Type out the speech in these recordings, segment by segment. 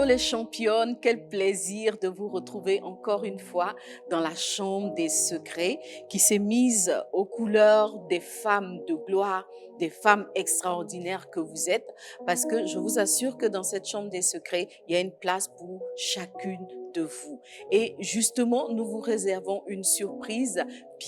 Hello les championnes, quel plaisir de vous retrouver encore une fois dans la chambre des secrets qui s'est mise aux couleurs des femmes de gloire, des femmes extraordinaires que vous êtes, parce que je vous assure que dans cette chambre des secrets, il y a une place pour chacune de vous. Et justement, nous vous réservons une surprise.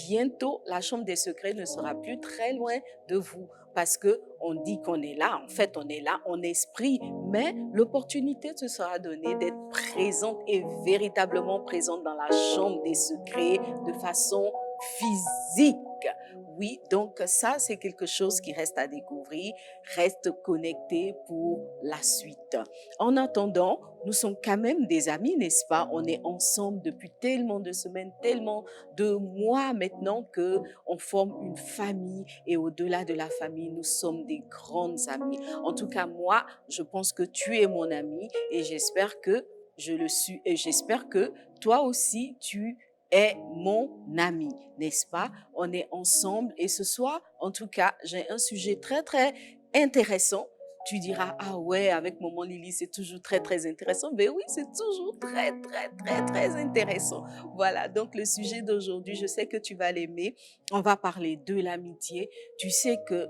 Bientôt, la chambre des secrets ne sera plus très loin de vous parce que on dit qu'on est là, en fait on est là en esprit, mais l'opportunité se sera donnée d'être présente et véritablement présente dans la chambre des secrets de façon physique. Oui, donc ça c'est quelque chose qui reste à découvrir, reste connecté pour la suite. En attendant, nous sommes quand même des amis, n'est-ce pas? On est ensemble depuis tellement de semaines, tellement de mois maintenant que on forme une famille et au-delà de la famille, nous sommes des grandes amies. En tout cas, moi, je pense que tu es mon ami et j'espère que je le suis et j'espère que toi aussi tu es mon ami, n'est-ce pas? On est ensemble et ce soir, en tout cas, j'ai un sujet très très intéressant. Tu diras, ah ouais, avec Maman Lily, c'est toujours très, très intéressant. Ben oui, c'est toujours très, très, très, très intéressant. Voilà, donc le sujet d'aujourd'hui, je sais que tu vas l'aimer. On va parler de l'amitié. Tu sais que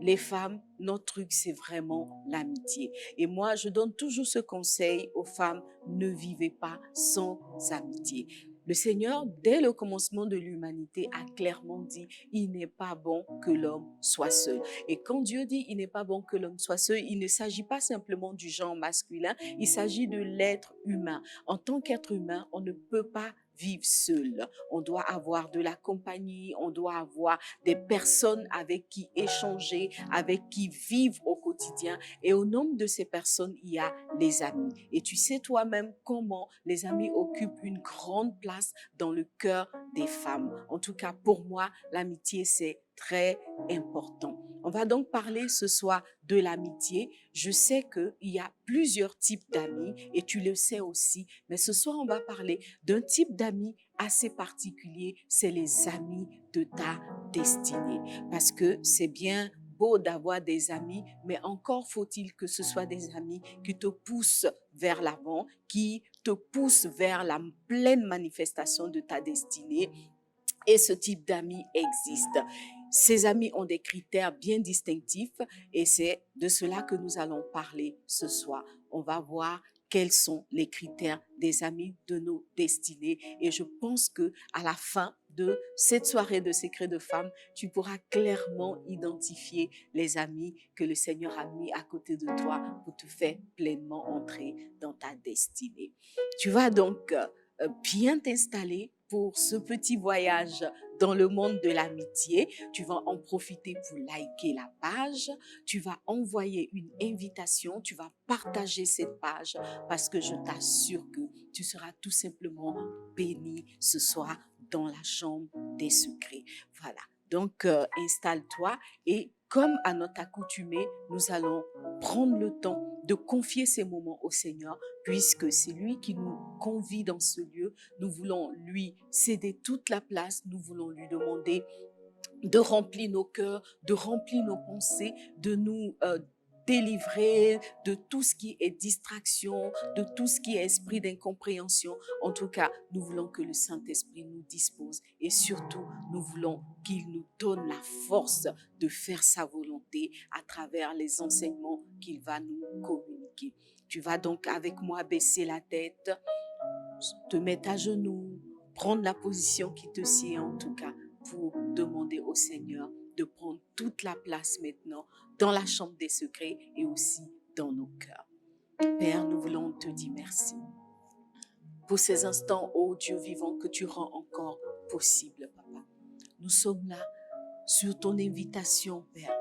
les femmes, notre truc, c'est vraiment l'amitié. Et moi, je donne toujours ce conseil aux femmes, ne vivez pas sans amitié. Le Seigneur, dès le commencement de l'humanité, a clairement dit, il n'est pas bon que l'homme soit seul. Et quand Dieu dit, il n'est pas bon que l'homme soit seul, il ne s'agit pas simplement du genre masculin, il s'agit de l'être humain. En tant qu'être humain, on ne peut pas vivre seul. On doit avoir de la compagnie, on doit avoir des personnes avec qui échanger, avec qui vivre au quotidien. Et au nombre de ces personnes, il y a les amis. Et tu sais toi-même comment les amis occupent une grande place dans le cœur des femmes. En tout cas, pour moi, l'amitié, c'est très important. On va donc parler ce soir de l'amitié. Je sais qu'il y a plusieurs types d'amis et tu le sais aussi, mais ce soir, on va parler d'un type d'amis assez particulier, c'est les amis de ta destinée. Parce que c'est bien beau d'avoir des amis, mais encore faut-il que ce soit des amis qui te poussent vers l'avant, qui te poussent vers la pleine manifestation de ta destinée. Et ce type d'amis existe. Ces amis ont des critères bien distinctifs et c'est de cela que nous allons parler ce soir. On va voir quels sont les critères des amis de nos destinées et je pense que à la fin de cette soirée de secrets de femmes, tu pourras clairement identifier les amis que le Seigneur a mis à côté de toi pour te faire pleinement entrer dans ta destinée. Tu vas donc bien t'installer pour ce petit voyage dans le monde de l'amitié. Tu vas en profiter pour liker la page, tu vas envoyer une invitation, tu vas partager cette page parce que je t'assure que tu seras tout simplement béni ce soir dans la chambre des secrets. Voilà. Donc, installe-toi et comme à notre accoutumée, nous allons prendre le temps de confier ces moments au Seigneur puisque c'est lui qui nous convie dans ce lieu. Nous voulons lui céder toute la place. Nous voulons lui demander de remplir nos cœurs, de remplir nos pensées, de nous délivrer de tout ce qui est distraction, de tout ce qui est esprit d'incompréhension. En tout cas, nous voulons que le Saint-Esprit nous dispose et surtout, nous voulons qu'il nous donne la force de faire sa volonté à travers les enseignements qu'il va nous communiquer. Tu vas donc avec moi baisser la tête, te mettre à genoux, prendre la position qui te sied en tout cas pour demander au Seigneur de prendre toute la place maintenant dans la chambre des secrets et aussi dans nos cœurs. Père, nous voulons te dire merci pour ces instants, ô Dieu vivant, que tu rends encore possible, Papa. Nous sommes là sur ton invitation, Père,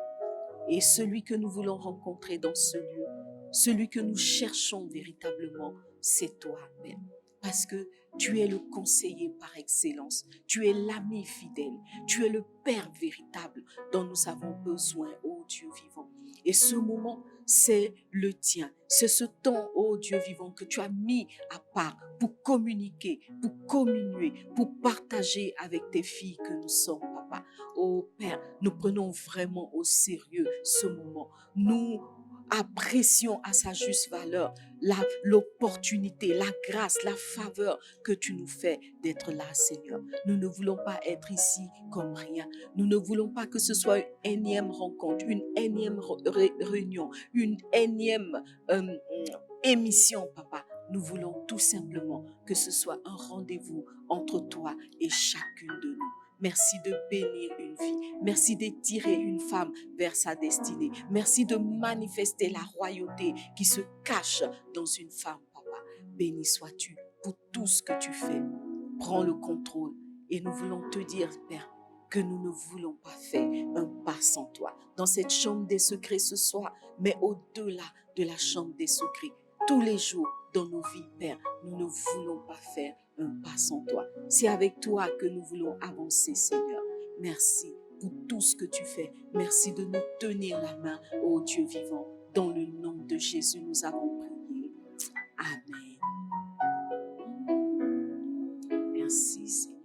et celui que nous voulons rencontrer dans ce lieu, celui que nous cherchons véritablement, c'est toi, Père. Parce que tu es le conseiller par excellence, tu es l'ami fidèle, tu es le Père véritable dont nous avons besoin, ô Dieu vivant. Et ce moment, c'est le tien. C'est ce temps, ô Dieu vivant, que tu as mis à part pour communiquer, pour communier, pour partager avec tes filles que nous sommes, Papa. Ô Père, nous prenons vraiment au sérieux ce moment. Nous apprécions à sa juste valeur l'opportunité, la grâce, la faveur que tu nous fais d'être là, Seigneur. Nous ne voulons pas être ici comme rien. Nous ne voulons pas que ce soit une énième rencontre, une énième réunion, une énième émission, Papa. Nous voulons tout simplement que ce soit un rendez-vous entre toi et chacune de nous. Merci de bénir une vie. Merci d'étirer une femme vers sa destinée. Merci de manifester la royauté qui se cache dans une femme, Papa. Béni sois-tu pour tout ce que tu fais. Prends le contrôle et nous voulons te dire, Père, que nous ne voulons pas faire un pas sans toi. Dans cette chambre des secrets ce soir, mais au-delà de la chambre des secrets, tous les jours dans nos vies, Père, nous ne voulons pas faire un pas sans toi. C'est avec toi que nous voulons avancer, Seigneur. Merci pour tout ce que tu fais. Merci de nous tenir la main, ô Dieu vivant. Dans le nom de Jésus, nous avons prié. Amen. Merci, Seigneur.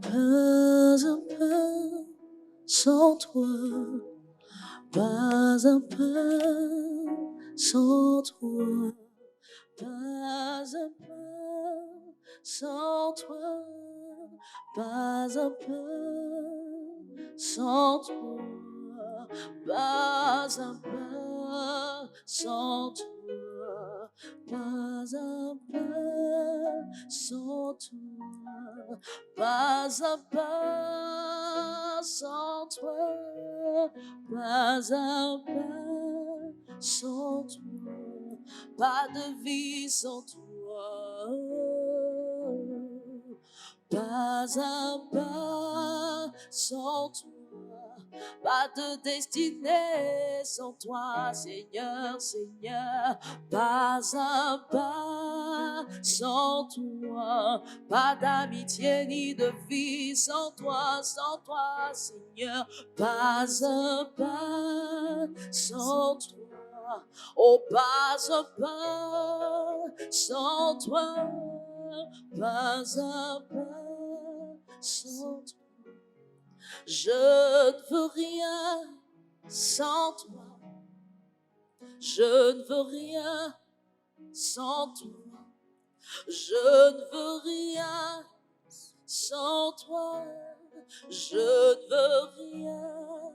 Pas un pas sans toi, pas un pas sans toi, pas un pas sans toi, pas un pas sans toi, pas un pas sans toi, pas un pas sans toi, pas un pas sans toi, pas un pas sans toi, pas de vie sans toi, pas un pas sans toi. Pas de destinée sans toi, Seigneur, Seigneur. Pas un pas sans toi. Pas d'amitié ni de vie sans toi, Seigneur. Pas un pas sans toi. Oh, pas un pas sans toi. Pas un pas sans toi. Je ne veux rien sans toi. Je ne veux rien sans toi. Je ne veux rien sans toi. Je ne veux rien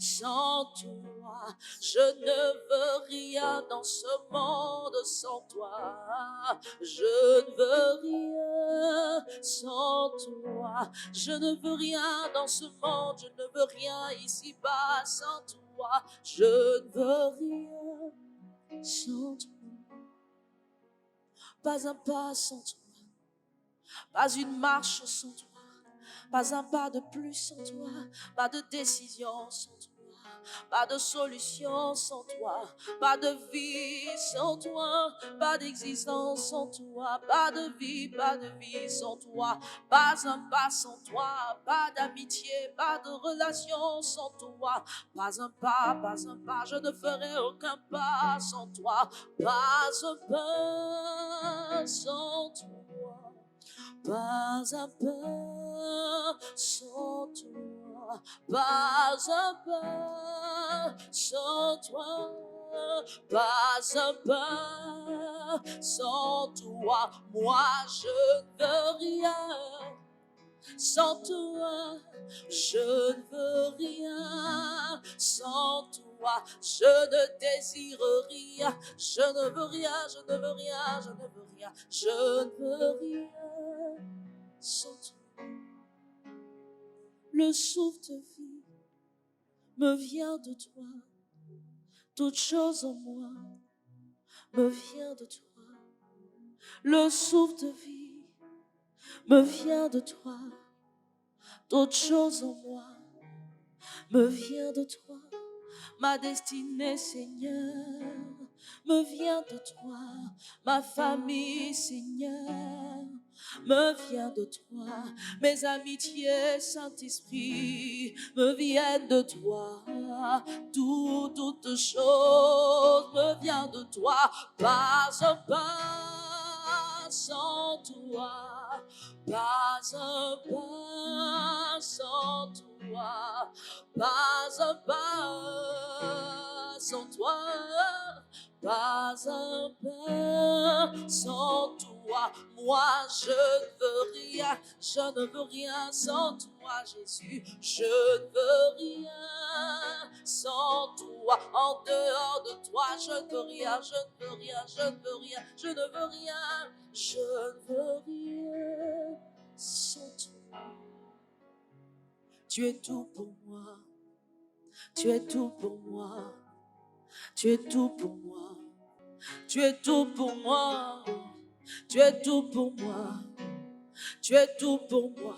sans toi. Je ne veux rien dans ce monde sans toi. Je ne veux rien sans toi. Je ne veux rien dans ce monde. Je ne veux rien ici-bas sans toi. Je ne veux rien sans toi. Pas un pas sans toi. Pas une marche sans toi. Pas un pas de plus sans toi, pas de décision sans toi, pas de solution sans toi, pas de vie sans toi, pas d'existence sans toi, pas de vie sans toi, pas un pas sans toi, pas d'amitié, pas de relation sans toi, pas un pas, je ne ferai aucun pas sans toi, pas un pas sans toi. Pas un pas sans toi, pas un pas sans toi, pas un pas sans toi. Moi je ne veux rien sans toi, je ne veux rien sans toi, je ne désire rien, je ne veux rien, je ne veux rien, je ne veux rien, je ne veux rien sans toi. Le souffle de vie me vient de toi, toute chose en moi me vient de toi. Le souffle de vie me vient de toi, toute chose en moi me vient de toi. Ma destinée, Seigneur, me vient de toi. Ma famille, Seigneur, me vient de toi. Mes amitiés, Saint-Esprit, me viennent de toi. Toute chose me vient de toi. Pas un pas sans toi. Pas un pas sans toi. Pas un pas sans toi, pas un pas sans toi. Moi, je ne veux rien, je ne veux rien sans toi, Jésus. Je ne veux rien sans toi. En dehors de toi, je ne veux rien, je ne veux rien, je ne veux rien, je ne veux rien, je ne veux rien sans toi. Tu es tout pour moi. Tu es tout pour moi. Tu es tout pour moi. Tu es tout pour moi. Tu es tout pour moi. Tu es tout pour moi.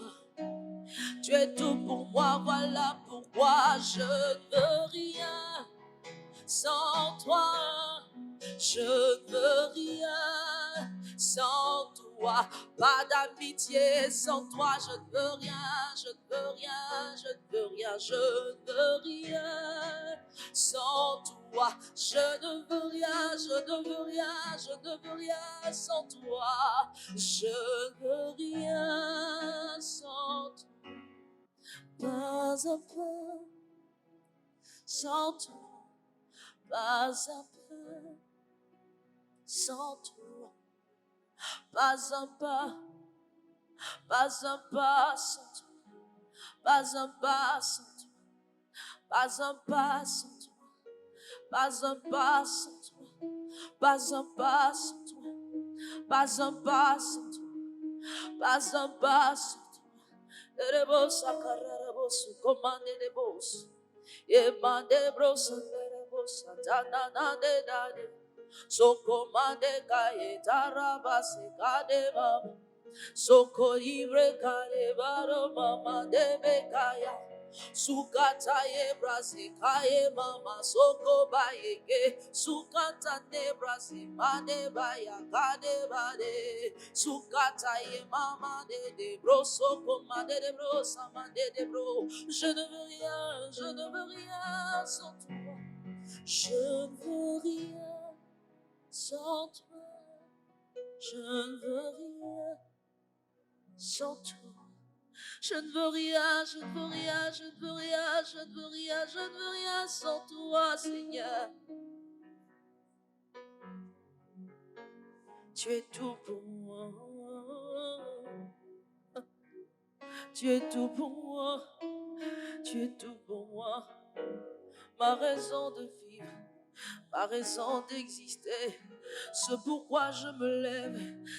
Tu es tout pour moi. Voilà pourquoi je ne veux rien sans toi. Je ne veux rien sans toi. Pas d'amitié sans toi. Je ne veux rien. Je ne veux rien. Je ne veux rien. Je ne veux rien sans toi. Je ne veux rien. Je ne veux rien. Je ne veux rien sans toi. Je ne veux rien sans toi. Pas un peu sans toi. Pas un peu sans toi. Pas un pas sans toi. Pas un pas sans toi. Pas un pas sans toi. Pas un pas sans toi. Pas un pas sans toi. Pas un pas sans toi. Pas un pas sans toi. Les boss à carabos, commande les boss. Et mande bros, les boss, tanana de dade. So commande kaye tarabase kade mama. Soko ibre kare baro mama debe kaya. Sukata ye brasi kaye mama soko bayeke. Sukata ne brasi mane baya kade bade. Sukata ye mama de bro soko mande de bro samande de bro. Je ne veux rien, je ne veux rien sans toi. Je ne veux rien sans toi. Je ne veux rien sans toi. Je ne veux rien, je ne veux rien, je ne veux rien, je ne veux rien, je ne veux rien sans toi, Seigneur. Tu es tout pour moi. Tu es tout pour moi. Tu es tout pour moi. Ma raison de vivre, ma raison d'exister. Ce pourquoi je me lève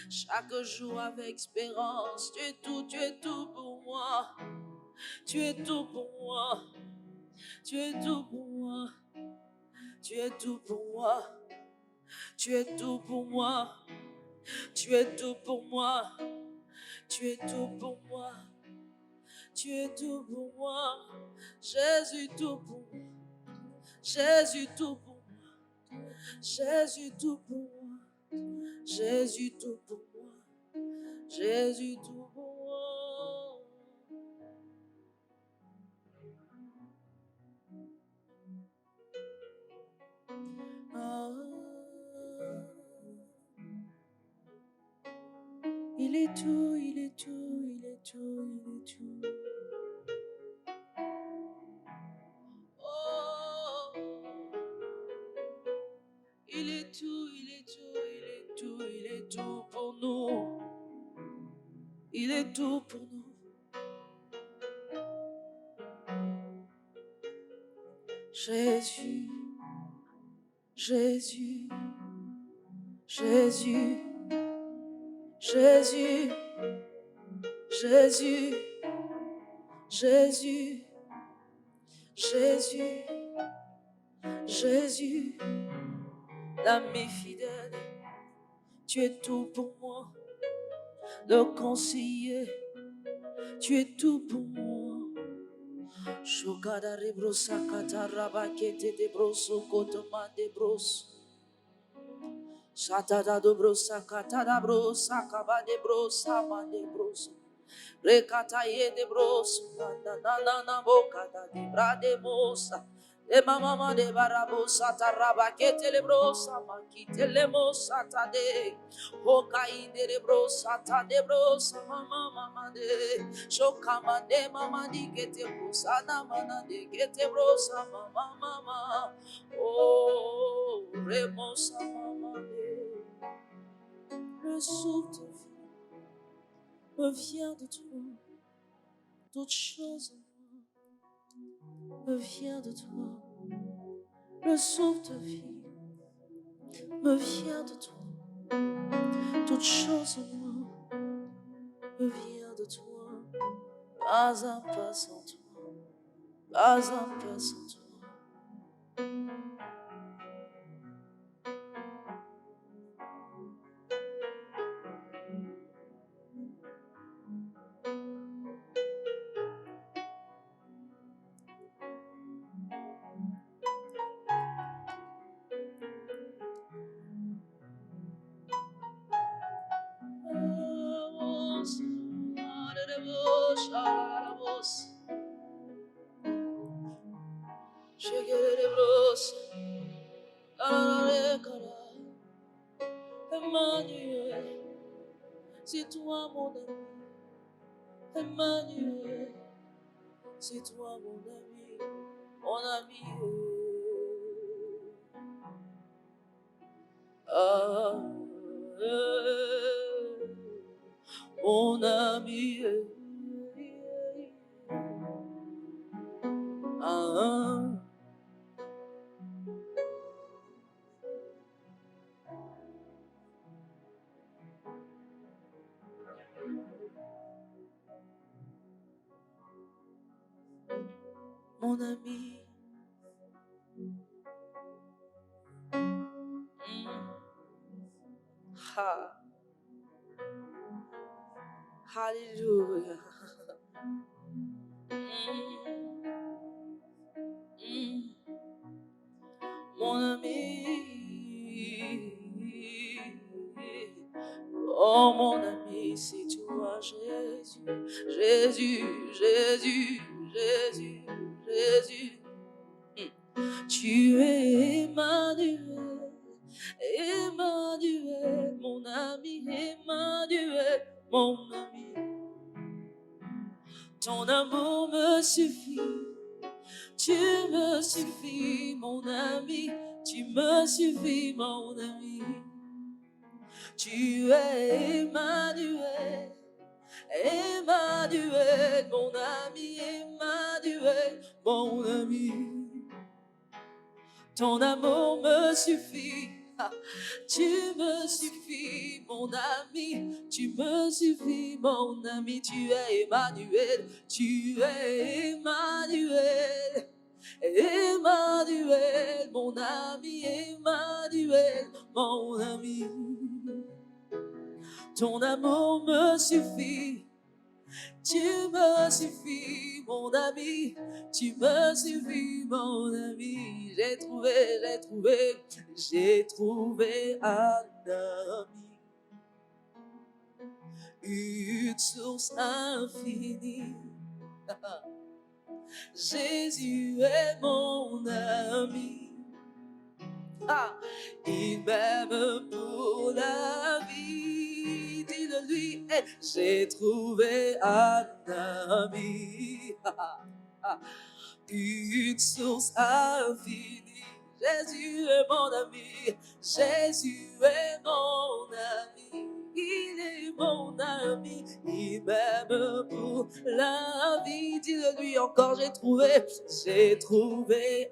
chaque jour avec espérance. Tu es tout pour moi. Tu es tout pour moi. Tu es tout pour moi. Tu es tout pour moi. Tu es tout pour moi. Tu es tout pour moi. Tu es tout pour moi. Tu es tout pour moi. Jésus tout pour moi. Jésus tout pour moi. Jésus tout pour moi. Jésus tout pour moi. Jésus tout pour moi. Ah. Il est tout, il est tout, il est tout, il est tout. Oh. Il est tout, il est tout, il est tout, il est tout pour nous. Il est tout pour nous. Jésus, Jésus, Jésus, Jésus, Jésus, Jésus, Jésus, Jésus, l'ami fidèle, tu es tout pour moi, le conseiller, tu es tout pour moi, Shokada rebrosa kataraba kete de broso kotoma de bros. Shatada do brosa katada brosa kaba de brosa ma de broso. Rekata ye de broso na na bokada de brade mosa. E mama de barabosa taraba kete le brosa ma kite le mosa tade. Hokainde de brosa tade brosa mama de. Shokama de mama di kete brosa na mana de kete brosa mama. Oh, remosa mama de. Le souffle de vie me vient de toi. Toute chose me vient de toi. Le souffle de vie me vient de toi. Toute chose en moi me vient de toi. Pas un pas sans toi. Pas un pas sans toi. Emmanuel, c'est toi mon ami. Emmanuel, c'est toi mon ami. Mon ami. Ah, mon ami. Ah, mon ami. Ha. Hallelujah. Mon ami. Oh mon ami, c'est toi Jésus, Jésus, Jésus, Jésus, Jésus. Tu es Emmanuel, Emmanuel, mon ami, Emmanuel, mon ami. Ton amour me suffit, tu me suffis, mon ami, tu me suffis, mon ami. Tu es Emmanuel, Emmanuel, mon ami, Emmanuel, mon ami. Ton amour me suffit, tu me suffis, mon ami, tu me suffis, mon ami. Tu es Emmanuel, tu es Emmanuel, Emmanuel, mon ami, Emmanuel, mon ami. Ton amour me suffit, tu me suffis, mon ami, tu me suffis, mon ami. J'ai trouvé un ami, une source infinie. Jésus est mon ami. Ah, il m'aime pour la vie. Dis-le-lui, hey, j'ai trouvé un ami. Une source infinie. Jésus est mon ami. Jésus est mon ami. Il est mon ami. Il m'aime pour la vie. Dis-le-lui encore, j'ai trouvé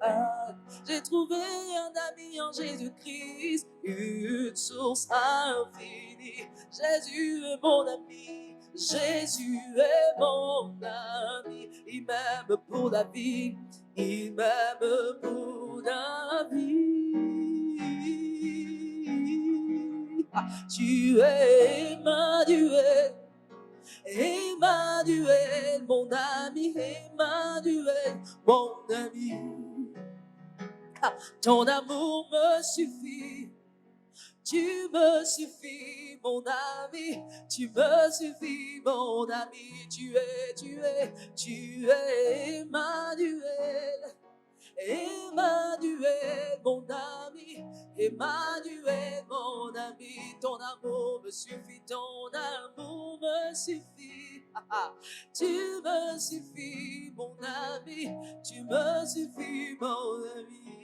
un ami en Jésus-Christ, une source infinie. Jésus est mon ami, Jésus est mon ami. Il m'aime pour la vie, il m'aime pour la vie. Tu es Emmanuel, Emmanuel, mon ami, Emmanuel, mon ami. Ah, ton amour me suffit. Tu me suffis, mon ami, tu me suffis, mon ami, tu es Emmanuel, Emmanuel, mon ami, Emmanuel, mon ami, ton amour me suffit, ton amour me suffit, tu me suffis, mon ami, tu me suffis, mon ami.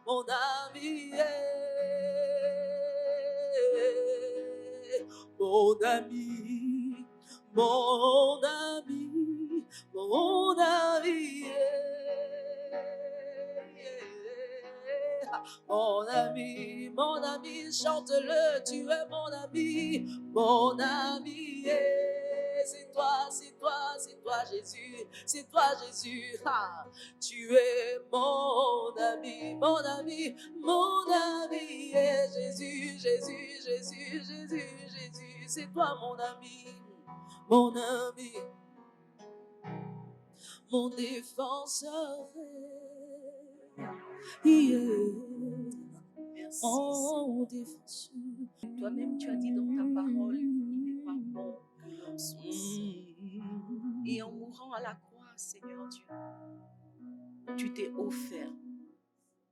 Mon ami, mon ami, mon ami, mon ami, mon ami, chante-le, tu es mon ami, c'est toi, Jésus, c'est toi, Jésus, tu es mon ami, mon ami, mon ami, Jésus, Jésus, Jésus, Jésus, Jésus, c'est toi, mon ami, mon défenseur, yeah. Merci. Mon défenseur. Toi-même, tu as dit dans ta parole, il n'est pas bon que l'homme soit seul. Et en mourant à la croix, Seigneur Dieu, tu t'es offert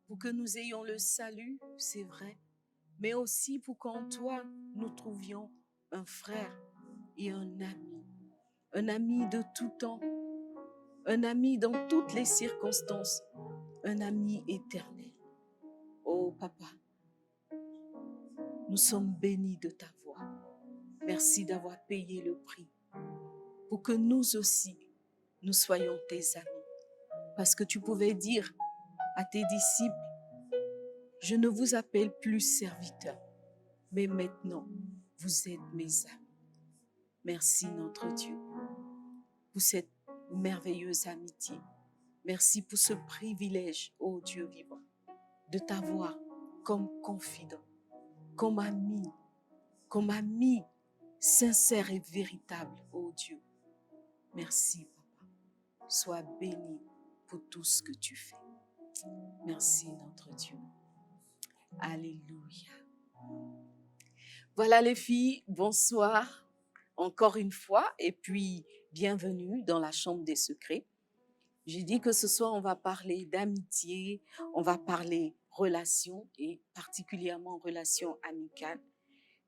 pour que nous ayons le salut, c'est vrai, mais aussi pour qu'en toi, nous trouvions un frère et un ami de tout temps, un ami dans toutes les circonstances, un ami éternel. Oh Papa, nous sommes bénis de ta voix. Merci d'avoir payé le prix pour que nous aussi, nous soyons tes amis. Parce que tu pouvais dire à tes disciples, je ne vous appelle plus serviteurs, mais maintenant, vous êtes mes amis. Merci notre Dieu pour cette merveilleuse amitié. Merci pour ce privilège, ô Dieu vivant, de t'avoir comme confident, comme ami sincère et véritable, ô Dieu. Merci, Papa. Sois béni pour tout ce que tu fais. Merci, notre Dieu. Alléluia. Voilà les filles, bonsoir encore une fois et puis bienvenue dans la chambre des secrets. J'ai dit que ce soir, on va parler d'amitié, on va parler relations et particulièrement relations amicales.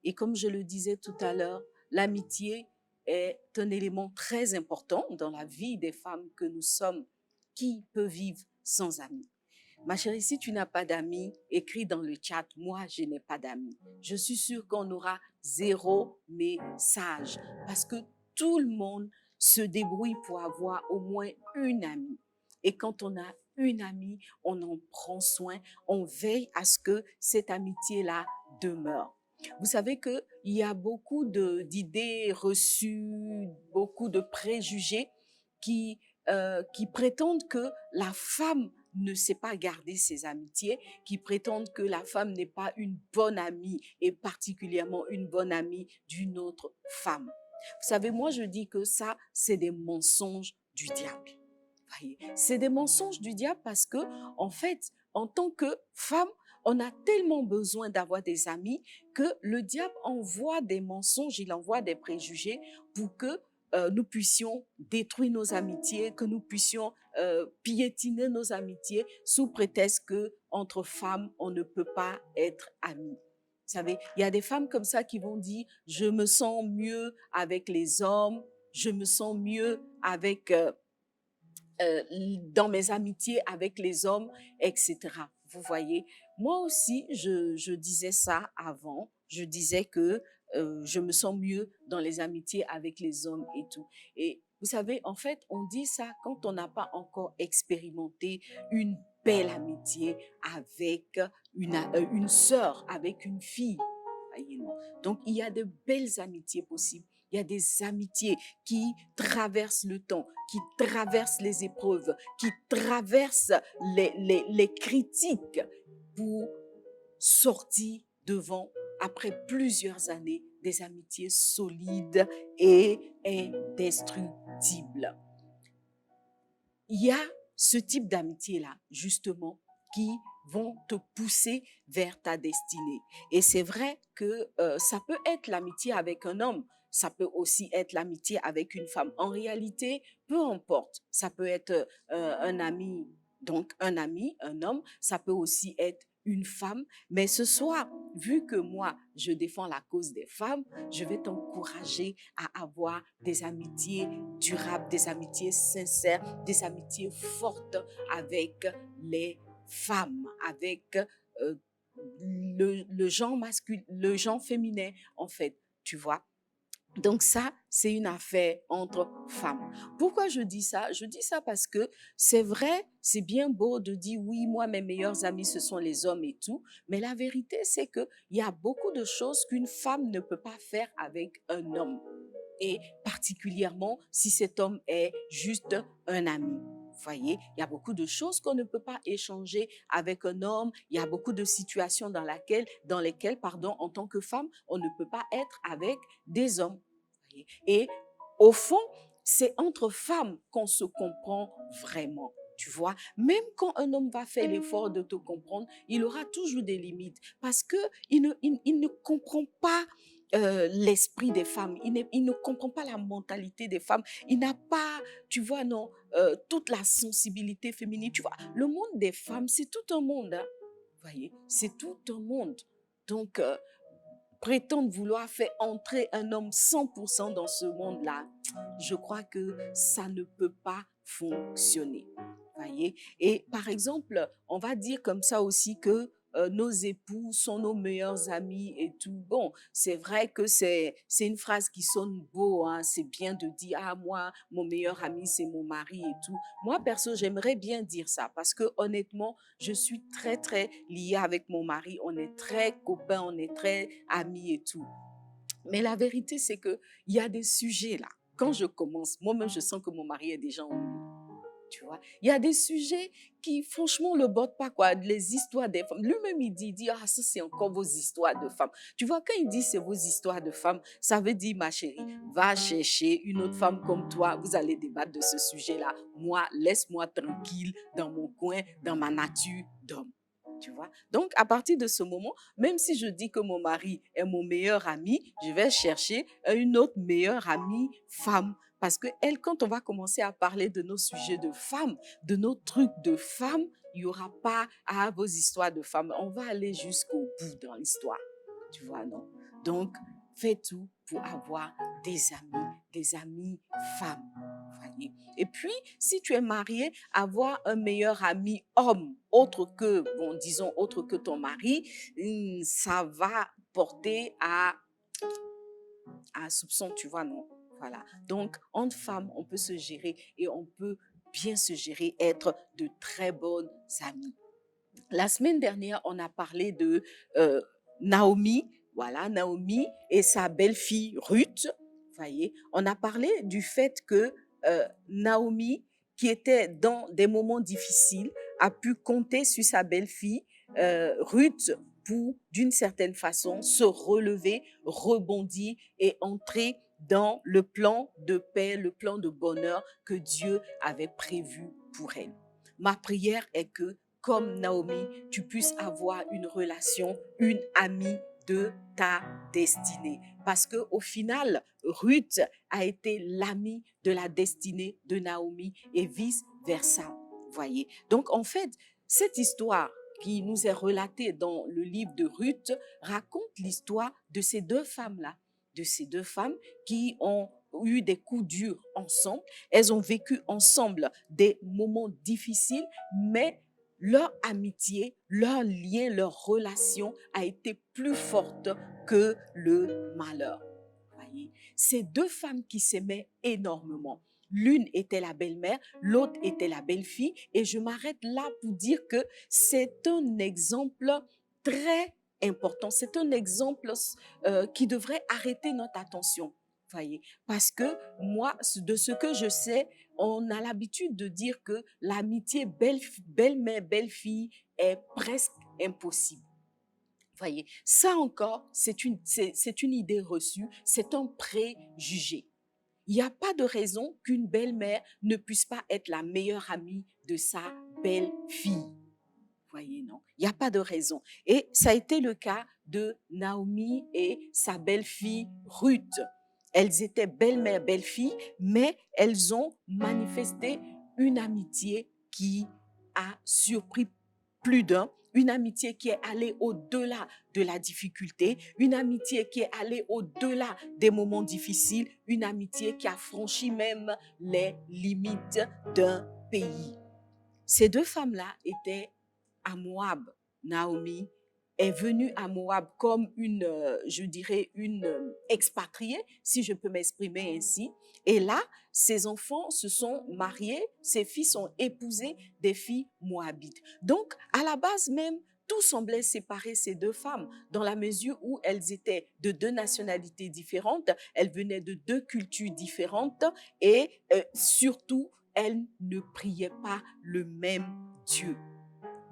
Et comme je le disais tout à l'heure, l'amitié est un élément très important dans la vie des femmes que nous sommes. Qui peut vivre sans amis? Ma chérie, si tu n'as pas d'amis, écris dans le chat, moi, je n'ai pas d'amis. Je suis sûre qu'on aura 0 message parce que tout le monde se débrouille pour avoir au moins une amie. Et quand on a une amie, on en prend soin, on veille à ce que cette amitié-là demeure. Vous savez qu'il y a beaucoup d'idées reçues, beaucoup de préjugés qui prétendent que la femme ne sait pas garder ses amitiés, qui prétendent que la femme n'est pas une bonne amie et particulièrement une bonne amie d'une autre femme. Vous savez, moi je dis que ça, c'est des mensonges du diable. Voyez, c'est des mensonges du diable parce que, en fait, en tant que femme, on a tellement besoin d'avoir des amis que le diable envoie des mensonges, il envoie des préjugés pour que nous puissions détruire nos amitiés, que nous puissions piétiner nos amitiés sous prétexte que entre femmes, on ne peut pas être amis. Vous savez, il y a des femmes comme ça qui vont dire « je me sens mieux avec les hommes, je me sens mieux avec dans mes amitiés avec les hommes, etc. » Vous voyez, moi aussi, je disais ça avant. Je disais que je me sens mieux dans les amitiés avec les hommes et tout. Et vous savez, en fait, on dit ça quand on n'a pas encore expérimenté une belle amitié avec une sœur, avec une fille. Voyez-vous. Donc, il y a de belles amitiés possibles. Il y a des amitiés qui traversent le temps, qui traversent les épreuves, qui traversent les critiques pour sortir devant après plusieurs années, des amitiés solides et indestructibles. Il y a ce type d'amitié-là, justement, qui vont te pousser vers ta destinée. Et c'est vrai que ça peut être l'amitié avec un homme, ça peut aussi être l'amitié avec une femme. En réalité, peu importe, ça peut être un ami, donc un ami, un homme, ça peut aussi être une femme. Mais ce soir, vu que moi, je défends la cause des femmes, je vais t'encourager à avoir des amitiés durables, des amitiés sincères, des amitiés fortes avec les femmes, avec le genre masculin, le genre féminin, en fait, tu vois. Donc ça, c'est une affaire entre femmes. Pourquoi je dis ça? Je dis ça parce que c'est vrai, c'est bien beau de dire oui, moi, mes meilleurs amis, ce sont les hommes et tout. Mais la vérité, c'est qu'il y a beaucoup de choses qu'une femme ne peut pas faire avec un homme. Et particulièrement si cet homme est juste un ami. Vous voyez, il y a beaucoup de choses qu'on ne peut pas échanger avec un homme. Il y a beaucoup de situations dans lesquelles, pardon, en tant que femme, on ne peut pas être avec des hommes. Vous voyez. Et au fond, c'est entre femmes qu'on se comprend vraiment. Tu vois, même quand un homme va faire l'effort de te comprendre, il aura toujours des limites parce que il ne comprend pas l'esprit des femmes, il ne comprend pas la mentalité des femmes, il n'a pas, tu vois, non, toute la sensibilité féminine. Tu vois, le monde des femmes, c'est tout un monde, hein, vous voyez, c'est tout un monde. Donc, prétendre vouloir faire entrer un homme 100% dans ce monde-là, je crois que ça ne peut pas fonctionner. Voyez? Et par exemple, on va dire comme ça aussi que nos époux sont nos meilleurs amis et tout. Bon, c'est vrai que c'est une phrase qui sonne beau, hein. C'est bien de dire, ah, moi, mon meilleur ami, c'est mon mari et tout. Moi, perso, j'aimerais bien dire ça parce que honnêtement, je suis très, très liée avec mon mari. On est très copains, on est très amis et tout. Mais la vérité, c'est qu'il y a des sujets là. Quand je commence, moi-même, je sens que mon mari est déjà ennuyé. Tu vois, il y a des sujets qui, franchement, le bottent pas, quoi. Les histoires des femmes. Lui-même, il dit, ah, ça, c'est encore vos histoires de femmes. Tu vois, quand il dit c'est vos histoires de femmes, ça veut dire, ma chérie, va chercher une autre femme comme toi. Vous allez débattre de ce sujet-là. Moi, laisse-moi tranquille dans mon coin, dans ma nature d'homme. Tu vois? Donc, à partir de ce moment, même si je dis que mon mari est mon meilleur ami, je vais chercher une autre meilleure amie femme. Parce que elle, quand on va commencer à parler de nos sujets de femmes, de nos trucs de femmes, il n'y aura pas à vos histoires de femmes. On va aller jusqu'au bout dans l'histoire. Tu vois, non? Donc, fais tout pour avoir des amis femmes. Voyez. Et puis, si tu es marié, avoir un meilleur ami homme, autre que, bon, disons, autre que ton mari, ça va porter à soupçon, tu vois, non? Voilà. Donc, entre femmes, on peut se gérer et on peut bien se gérer, être de très bonnes amies. La semaine dernière, on a parlé de Naomi, voilà, Naomi et sa belle-fille Ruth. Voyez, on a parlé du fait que Naomi, qui était dans des moments difficiles, a pu compter sur sa belle-fille Ruth pour, d'une certaine façon, se relever, rebondir et entrer dans le plan de paix, le plan de bonheur que Dieu avait prévu pour elle. Ma prière est que, comme Naomi, tu puisses avoir une relation, une amie de ta destinée. Parce que au final, Ruth a été l'amie de la destinée de Naomi et vice-versa. Voyez. Donc, en fait, cette histoire qui nous est relatée dans le livre de Ruth raconte l'histoire de ces deux femmes-là, de ces deux femmes qui ont eu des coups durs ensemble. Elles ont vécu ensemble des moments difficiles, mais leur amitié, leur lien, leur relation a été plus forte que le malheur. Voyez, ces deux femmes qui s'aimaient énormément. L'une était la belle-mère, l'autre était la belle-fille. Et je m'arrête là pour dire que c'est un exemple très important. C'est un exemple qui devrait arrêter notre attention. Voyez, parce que moi, de ce que je sais, on a l'habitude de dire que l'amitié belle-mère, belle-fille est presque impossible. Voyez, ça encore, c'est une idée reçue, c'est un préjugé. Il n'y a pas de raison qu'une belle-mère ne puisse pas être la meilleure amie de sa belle-fille. Voyez, non? Il n'y a pas de raison. Et ça a été le cas de Naomi et sa belle-fille Ruth. Elles étaient belle-mère, belle-fille, mais elles ont manifesté une amitié qui a surpris plus d'un, une amitié qui est allée au-delà de la difficulté, une amitié qui est allée au-delà des moments difficiles, une amitié qui a franchi même les limites d'un pays. Ces deux femmes-là étaient à Moab. Naomi est venue à Moab comme je dirais, une expatriée, si je peux m'exprimer ainsi. Et là, ses enfants se sont mariés, ses fils ont épousé des filles moabites. Donc, à la base même, tout semblait séparer ces deux femmes, dans la mesure où elles étaient de deux nationalités différentes, elles venaient de deux cultures différentes et surtout, elles ne priaient pas le même Dieu.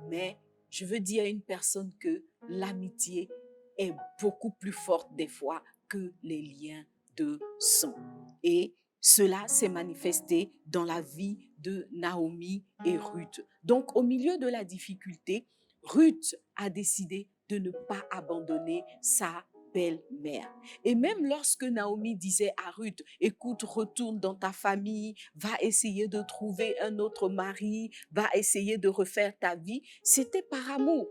Mais je veux dire à une personne que l'amitié est beaucoup plus forte des fois que les liens de sang. Et cela s'est manifesté dans la vie de Naomi et Ruth. Donc, au milieu de la difficulté, Ruth a décidé de ne pas abandonner sa belle-mère. Et même lorsque Naomi disait à Ruth, écoute, retourne dans ta famille, va essayer de trouver un autre mari, va essayer de refaire ta vie, c'était par amour.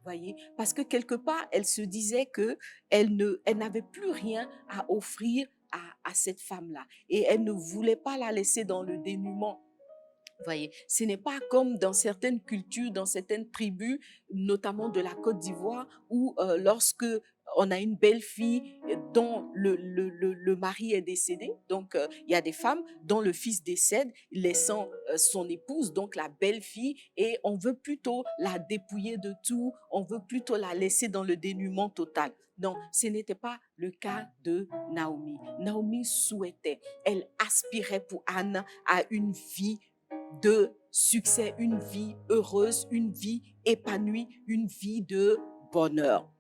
Voyez, parce que quelque part, elle se disait que elle n'avait plus rien à offrir à cette femme-là. Et elle ne voulait pas la laisser dans le dénuement. Voyez, ce n'est pas comme dans certaines cultures, dans certaines tribus, notamment de la Côte d'Ivoire, où lorsque on a une belle-fille dont le mari est décédé, donc il y a des femmes dont le fils décède, laissant son épouse, donc la belle-fille, et on veut plutôt la dépouiller de tout, on veut plutôt la laisser dans le dénuement total. Non, ce n'était pas le cas de Naomi. Naomi souhaitait, elle aspirait pour Anne à une vie de succès, une vie heureuse, une vie épanouie, une vie de bonheur.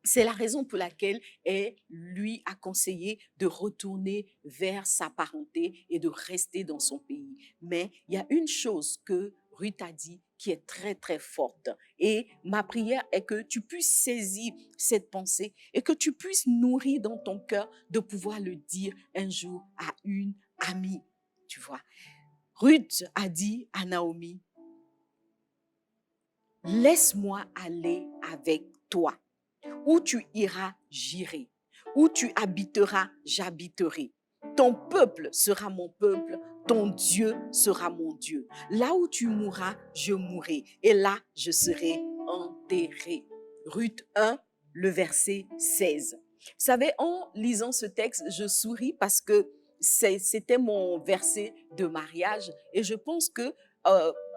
C'est la raison pour laquelle elle lui a conseillé de retourner vers sa parenté et de rester dans son pays. Mais il y a une chose que Ruth a dit qui est très, très forte. Et ma prière est que tu puisses saisir cette pensée et que tu puisses nourrir dans ton cœur de pouvoir le dire un jour à une amie. Tu vois, Ruth a dit à Naomi, laisse-moi aller avec toi. Où tu iras, j'irai. Où tu habiteras, j'habiterai. Ton peuple sera mon peuple, ton Dieu sera mon Dieu. Là où tu mourras, je mourrai. Et là, je serai enterré. Ruth 1, le verset 16. Vous savez, en lisant ce texte, je souris parce que c'était mon verset de mariage et je pense que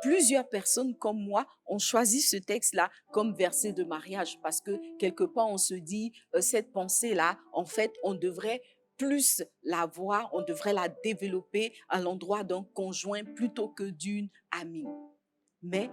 plusieurs personnes comme moi ont choisi ce texte-là comme verset de mariage parce que quelque part on se dit cette pensée-là, en fait, on devrait plus la voir, on devrait la développer à l'endroit d'un conjoint plutôt que d'une amie. Mais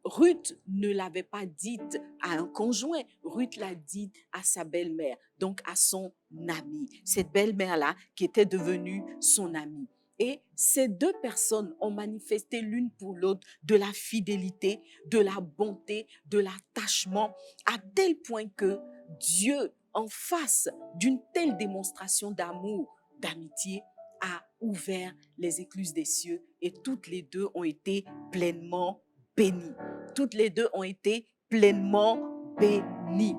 Ruth ne l'avait pas dite à un conjoint, Ruth l'a dite à sa belle-mère, donc à son amie. Cette belle-mère-là qui était devenue son amie. Et ces deux personnes ont manifesté l'une pour l'autre de la fidélité, de la bonté, de l'attachement, à tel point que Dieu, en face d'une telle démonstration d'amour, d'amitié, a ouvert les écluses des cieux et toutes les deux ont été pleinement bénies. Toutes les deux ont été pleinement bénies.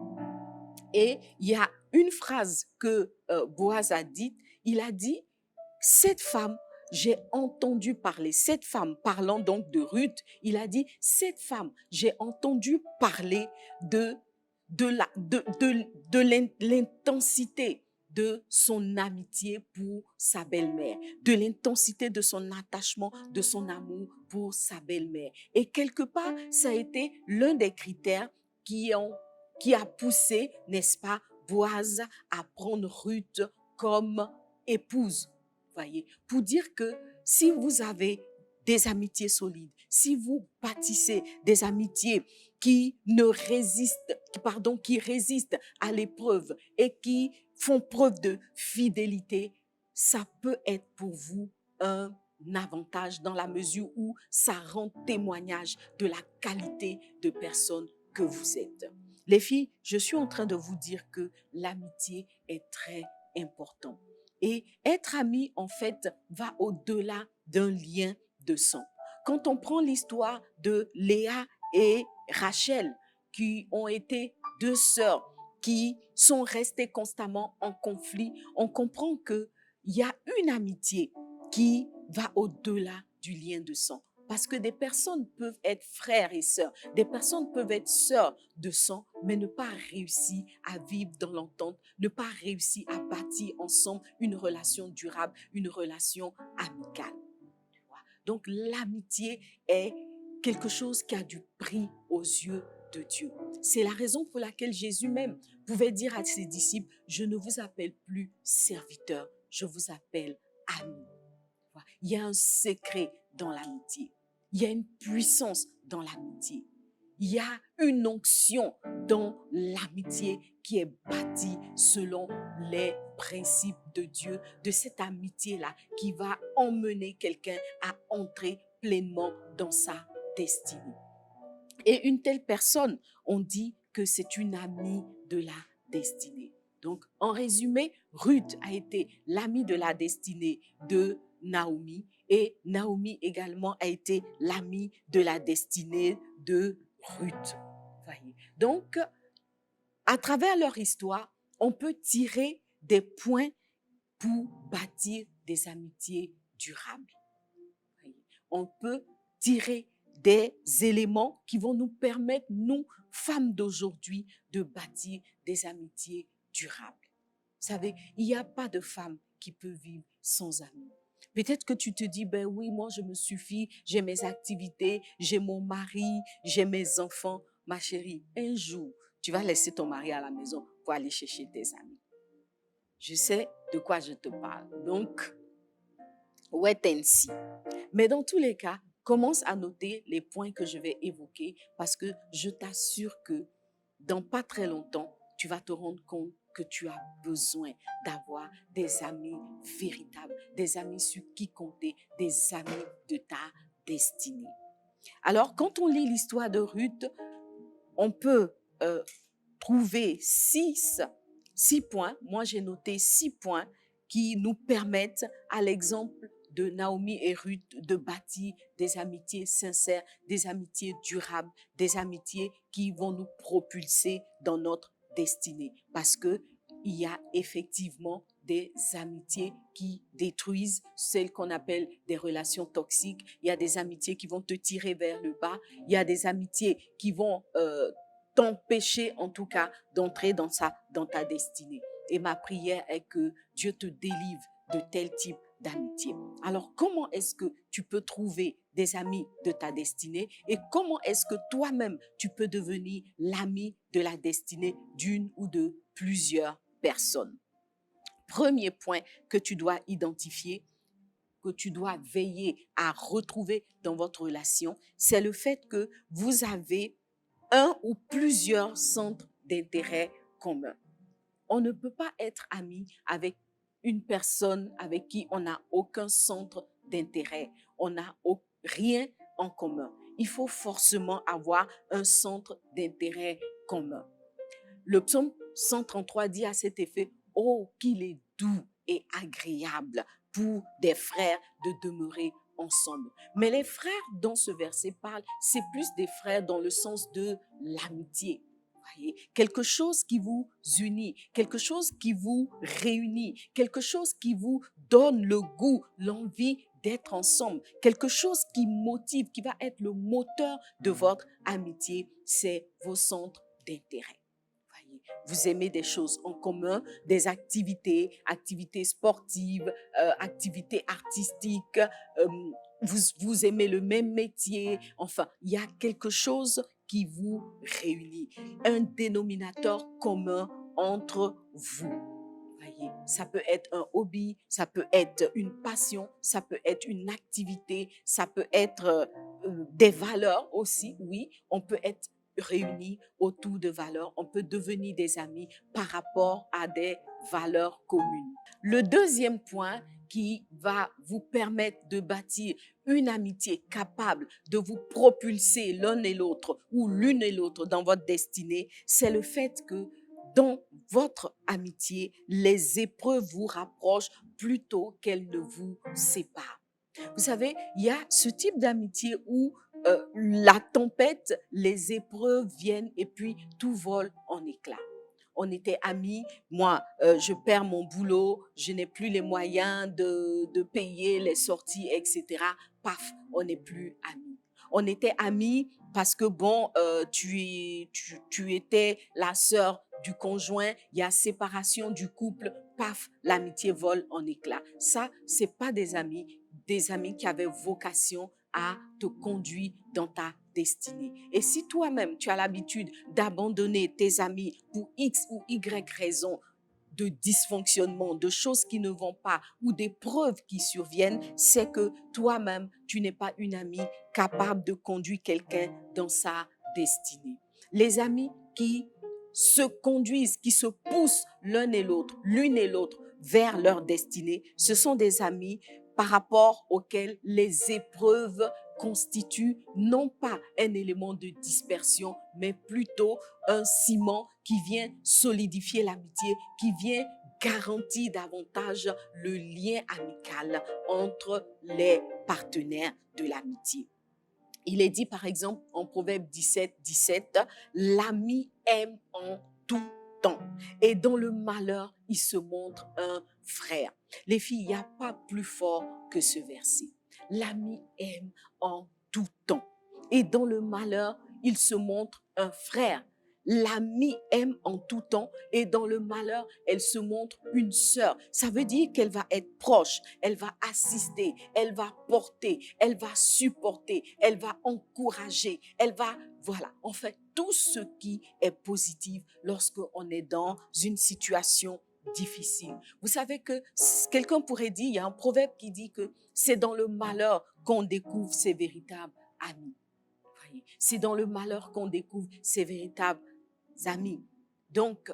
Et il y a une phrase que Boaz a dite, il a dit, cette femme, j'ai entendu parler, cette femme, parlant donc de Ruth, il a dit, cette femme, j'ai entendu parler de l'intensité de son amitié pour sa belle-mère, de l'intensité de son attachement, de son amour pour sa belle-mère. Et quelque part, ça a été l'un des critères qui a poussé, n'est-ce pas, Boaz à prendre Ruth comme épouse. Voyez, pour dire que si vous avez des amitiés solides, si vous bâtissez des amitiés qui ne résistent, qui résistent à l'épreuve et qui font preuve de fidélité, ça peut être pour vous un avantage dans la mesure où ça rend témoignage de la qualité de personne que vous êtes. Les filles, je suis en train de vous dire que l'amitié est très importante. Et être ami, en fait, va au-delà d'un lien de sang. Quand on prend l'histoire de Léa et Rachel, qui ont été deux sœurs qui sont restées constamment en conflit, on comprend qu'il y a une amitié qui va au-delà du lien de sang. Parce que des personnes peuvent être frères et sœurs, des personnes peuvent être sœurs de sang, mais ne pas réussir à vivre dans l'entente, ne pas réussir à bâtir ensemble une relation durable, une relation amicale. Donc l'amitié est quelque chose qui a du prix aux yeux de Dieu. C'est la raison pour laquelle Jésus même pouvait dire à ses disciples, je ne vous appelle plus serviteurs, je vous appelle amis. Il y a un secret dans l'amitié. Il y a une puissance dans l'amitié. Il y a une onction dans l'amitié qui est bâtie selon les principes de Dieu, de cette amitié-là qui va emmener quelqu'un à entrer pleinement dans sa destinée. Et une telle personne, on dit que c'est une amie de la destinée. Donc, en résumé, Ruth a été l'amie de la destinée de Naomi et Naomi également a été l'amie de la destinée de Ruth. Voyez. Donc, à travers leur histoire, on peut tirer des points pour bâtir des amitiés durables. Voyez. On peut tirer des éléments qui vont nous permettre, nous, femmes d'aujourd'hui, de bâtir des amitiés durables. Vous savez, il n'y a pas de femme qui peut vivre sans amis. Peut-être que tu te dis, ben oui, moi je me suffis, j'ai mes activités, j'ai mon mari, j'ai mes enfants. Ma chérie, un jour, tu vas laisser ton mari à la maison pour aller chercher tes amis. Je sais de quoi je te parle. Donc, wait and see. Mais dans tous les cas, commence à noter les points que je vais évoquer parce que je t'assure que dans pas très longtemps, tu vas te rendre compte que tu as besoin d'avoir des amis véritables, des amis sur qui compter, des amis de ta destinée. Alors, quand on lit l'histoire de Ruth, on peut trouver six points. Moi, j'ai noté 6 points qui nous permettent, à l'exemple de Naomi et Ruth, de bâtir des amitiés sincères, des amitiés durables, des amitiés qui vont nous propulser dans notre destinée. Parce qu'il y a effectivement des amitiés qui détruisent, celles qu'on appelle des relations toxiques. Il y a des amitiés qui vont te tirer vers le bas. Il y a des amitiés qui vont t'empêcher, en tout cas, d'entrer dans ta destinée. Et ma prière est que Dieu te délivre de tel type d'amitié. Alors, comment est-ce que tu peux trouver des amis de ta destinée et comment est-ce que toi-même, tu peux devenir l'ami de la destinée d'une ou de plusieurs personnes? Premier point que tu dois identifier, que tu dois veiller à retrouver dans votre relation, c'est le fait que vous avez un ou plusieurs centres d'intérêt communs. On ne peut pas être ami avec une personne avec qui on n'a aucun centre d'intérêt. On n'a rien en commun. Il faut forcément avoir un centre d'intérêt commun. Le psaume 133 dit à cet effet, « Oh, qu'il est doux et agréable pour des frères de demeurer ensemble. » Mais les frères dont ce verset parle, c'est plus des frères dans le sens de l'amitié. Voyez, quelque chose qui vous unit, quelque chose qui vous réunit, quelque chose qui vous donne le goût, l'envie d'être ensemble, quelque chose qui motive, qui va être le moteur de votre amitié, c'est vos centres d'intérêt. Vous aimez des choses en commun, des activités sportives, activités artistiques, vous aimez le même métier, enfin, il y a quelque chose qui vous réunit, un dénominateur commun entre vous. Voyez, ça peut être un hobby, ça peut être une passion, ça peut être une activité, ça peut être des valeurs aussi, oui, on peut être réunis autour de valeurs, on peut devenir des amis par rapport à des valeurs communes. Le deuxième point qui va vous permettre de bâtir une amitié capable de vous propulser l'un et l'autre ou l'une et l'autre dans votre destinée, c'est le fait que dans votre amitié, les épreuves vous rapprochent plutôt qu'elles ne vous séparent. Vous savez, il y a ce type d'amitié où la tempête, les épreuves viennent et puis tout vole en éclats. On était amis, moi, je perds mon boulot, je n'ai plus les moyens de payer les sorties, etc. Paf, on n'est plus amis. On était amis parce que bon, tu étais la sœur du conjoint, il y a séparation du couple, paf, l'amitié vole en éclats. Ça, c'est pas des amis qui avaient vocation à te conduire dans ta destinée. Et si toi-même, tu as l'habitude d'abandonner tes amis pour X ou Y raison, de dysfonctionnement, de choses qui ne vont pas ou d'épreuves qui surviennent, c'est que toi-même, tu n'es pas une amie capable de conduire quelqu'un dans sa destinée. Les amis qui se conduisent, qui se poussent l'un et l'autre, l'une et l'autre vers leur destinée, ce sont des amis par rapport auxquels les épreuves constituent non pas un élément de dispersion, mais plutôt un ciment qui vient solidifier l'amitié, qui vient garantir davantage le lien amical entre les partenaires de l'amitié. Il est dit par exemple en Proverbe 17, l'ami aime en tout temps et dans le malheur, il se montre un frère. Les filles, il n'y a pas plus fort que ce verset. L'ami aime en tout temps et dans le malheur, il se montre un frère. L'amie aime en tout temps et dans le malheur, elle se montre une sœur. Ça veut dire qu'elle va être proche, elle va assister, elle va porter, elle va supporter, elle va encourager, voilà, en fait, tout ce qui est positif lorsqu'on est dans une situation difficile. Vous savez que quelqu'un pourrait dire, il y a un proverbe qui dit que c'est dans le malheur qu'on découvre ses véritables amis. C'est dans le malheur qu'on découvre ses véritables amis. Donc,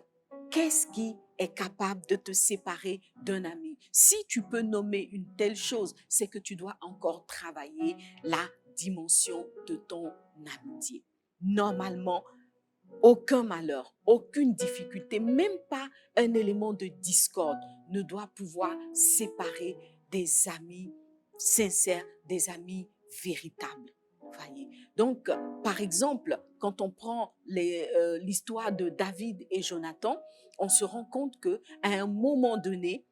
qu'est-ce qui est capable de te séparer d'un ami? Si tu peux nommer une telle chose, c'est que tu dois encore travailler la dimension de ton amitié. Normalement, aucun malheur, aucune difficulté, même pas un élément de discorde ne doit pouvoir séparer des amis sincères, des amis véritables. Voyez. Donc, par exemple, quand on prend l'histoire de David et Jonathan, on se rend compte qu'à un moment donné,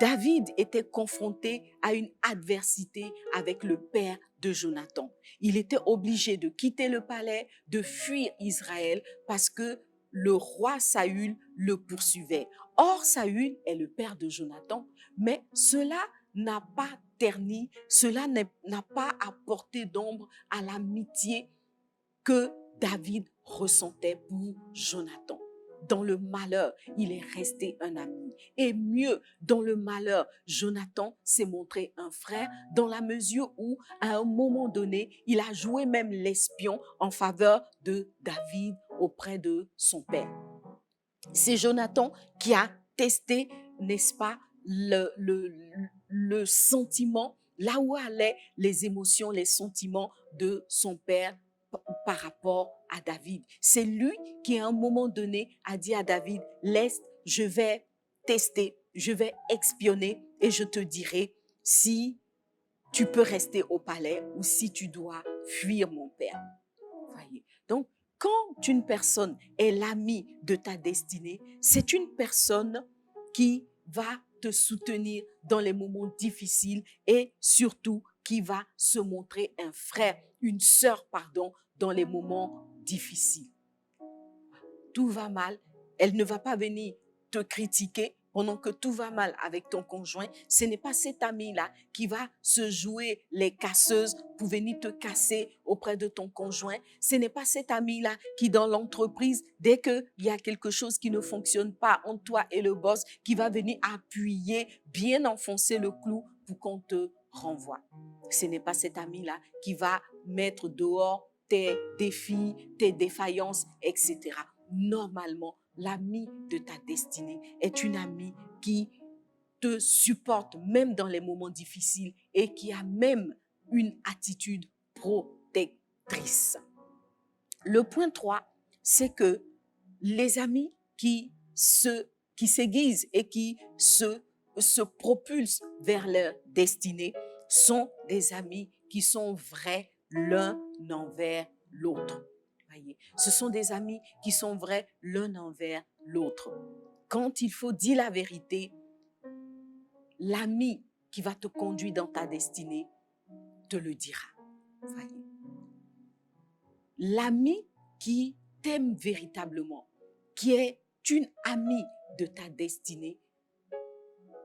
David était confronté à une adversité avec le père de Jonathan. Il était obligé de quitter le palais, de fuir Israël parce que le roi Saül le poursuivait. Or, Saül est le père de Jonathan, mais cela n'a pas terni, cela n'a pas apporté d'ombre à l'amitié que David ressentait pour Jonathan. Dans le malheur, il est resté un ami. Et mieux, dans le malheur, Jonathan s'est montré un frère dans la mesure où, à un moment donné, il a joué même l'espion en faveur de David auprès de son père. C'est Jonathan qui a testé, n'est-ce pas, le sentiment, là où allaient les émotions, les sentiments de son père par rapport à David. C'est lui qui, à un moment donné, a dit à David, laisse, je vais tester, je vais espionner et je te dirai si tu peux rester au palais ou si tu dois fuir mon père. Voyez. Donc, quand une personne est l'ami de ta destinée, c'est une personne qui va te soutenir dans les moments difficiles et surtout qui va se montrer un frère, une sœur, pardon, dans les moments difficiles. Tout va mal, elle ne va pas venir te critiquer pendant que tout va mal avec ton conjoint, ce n'est pas cet ami-là qui va se jouer les casseuses pour venir te casser auprès de ton conjoint. Ce n'est pas cet ami-là qui, dans l'entreprise, dès qu'il y a quelque chose qui ne fonctionne pas entre toi et le boss, qui va venir appuyer, bien enfoncer le clou pour qu'on te renvoie. Ce n'est pas cet ami-là qui va mettre dehors tes défis, tes défaillances, etc. Normalement, l'ami de ta destinée est une amie qui te supporte même dans les moments difficiles et qui a même une attitude protectrice. Le point 3, c'est que les amis qui s'aiguisent et qui se propulsent vers leur destinée sont des amis qui sont vrais l'un envers l'autre. Voyez, ce sont des amis qui sont vrais l'un envers l'autre. Quand il faut dire la vérité, l'ami qui va te conduire dans ta destinée te le dira. Voyez. L'ami qui t'aime véritablement, qui est une amie de ta destinée,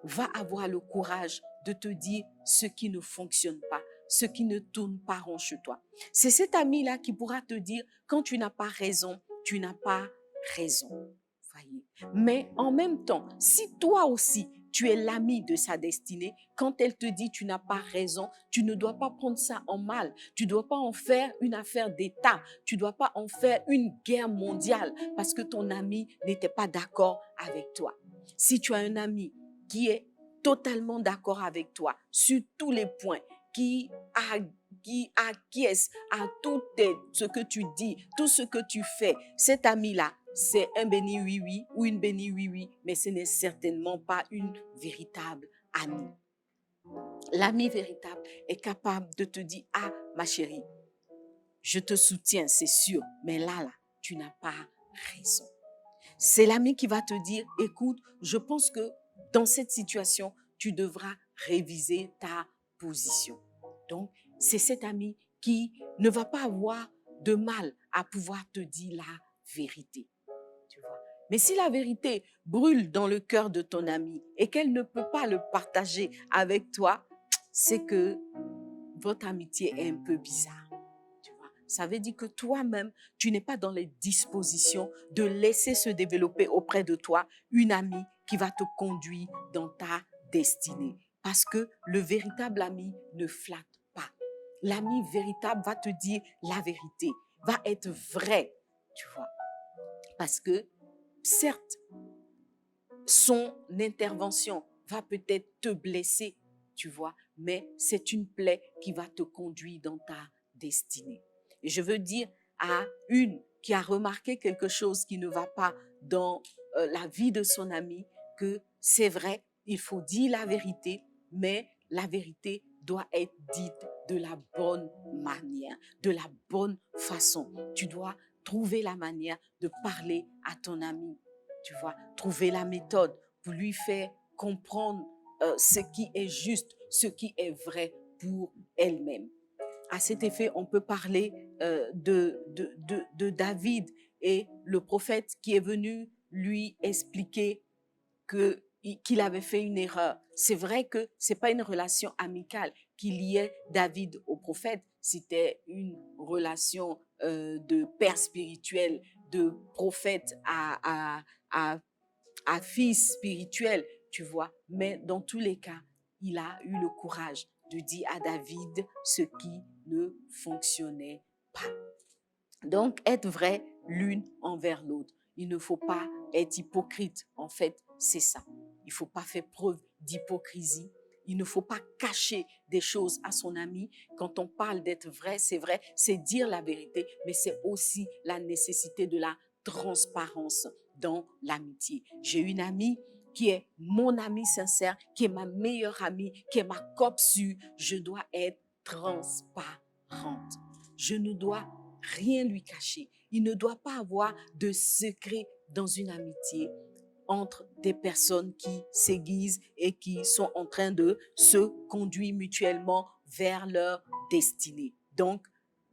va avoir le courage de te dire ce qui ne fonctionne pas, ce qui ne tourne pas rond chez toi. C'est cet ami-là qui pourra te dire quand tu n'as pas raison, tu n'as pas raison. Voyez. Mais en même temps, si toi aussi, tu es l'ami de sa destinée, quand elle te dit tu n'as pas raison, tu ne dois pas prendre ça en mal. Tu ne dois pas en faire une affaire d'État. Tu ne dois pas en faire une guerre mondiale parce que ton ami n'était pas d'accord avec toi. Si tu as un ami qui est totalement d'accord avec toi sur tous les points, qui acquiesce à tout ce que tu dis, tout ce que tu fais, cet ami-là, c'est un béni oui-oui ou une béni oui-oui, mais ce n'est certainement pas une véritable amie. L'ami véritable est capable de te dire, ah, ma chérie, je te soutiens, c'est sûr, mais là, tu n'as pas raison. C'est l'ami qui va te dire, écoute, je pense que dans cette situation, tu devras réviser ta position. Donc, c'est cet ami qui ne va pas avoir de mal à pouvoir te dire la vérité. Tu vois. Mais si la vérité brûle dans le cœur de ton ami et qu'elle ne peut pas le partager avec toi, c'est que votre amitié est un peu bizarre. Ça veut dire que toi-même, tu n'es pas dans les dispositions de laisser se développer auprès de toi une amie qui va te conduire dans ta destinée. Parce que le véritable ami ne flatte pas. L'ami véritable va te dire la vérité, va être vrai, tu vois. Parce que, certes, son intervention va peut-être te blesser, tu vois, mais c'est une plaie qui va te conduire dans ta destinée. Et je veux dire à une qui a remarqué quelque chose qui ne va pas dans la vie de son ami que c'est vrai, il faut dire la vérité, mais la vérité doit être dite de la bonne manière, de la bonne façon. Tu dois trouver la manière de parler à ton ami, tu vois, trouver la méthode pour lui faire comprendre ce qui est juste, ce qui est vrai pour elle-même. À cet effet, on peut parler de David et le prophète qui est venu lui expliquer qu'il avait fait une erreur. C'est vrai que ce n'est pas une relation amicale qui liait David au prophète, c'était une relation de père spirituel, de prophète à fils spirituel, tu vois. Mais dans tous les cas, il a eu le courage de dire à David ce qui ne fonctionnait pas. Donc, être vrai l'une envers l'autre. Il ne faut pas être hypocrite. En fait, c'est ça. Il ne faut pas faire preuve d'hypocrisie. Il ne faut pas cacher des choses à son ami. Quand on parle d'être vrai, c'est dire la vérité, mais c'est aussi la nécessité de la transparence dans l'amitié. J'ai une amie qui est mon amie sincère, qui est ma meilleure amie, qui est ma copine sûre. Je dois être transparente. Je ne dois rien lui cacher. Il ne doit pas avoir de secret dans une amitié entre des personnes qui s'aiguisent et qui sont en train de se conduire mutuellement vers leur destinée. Donc,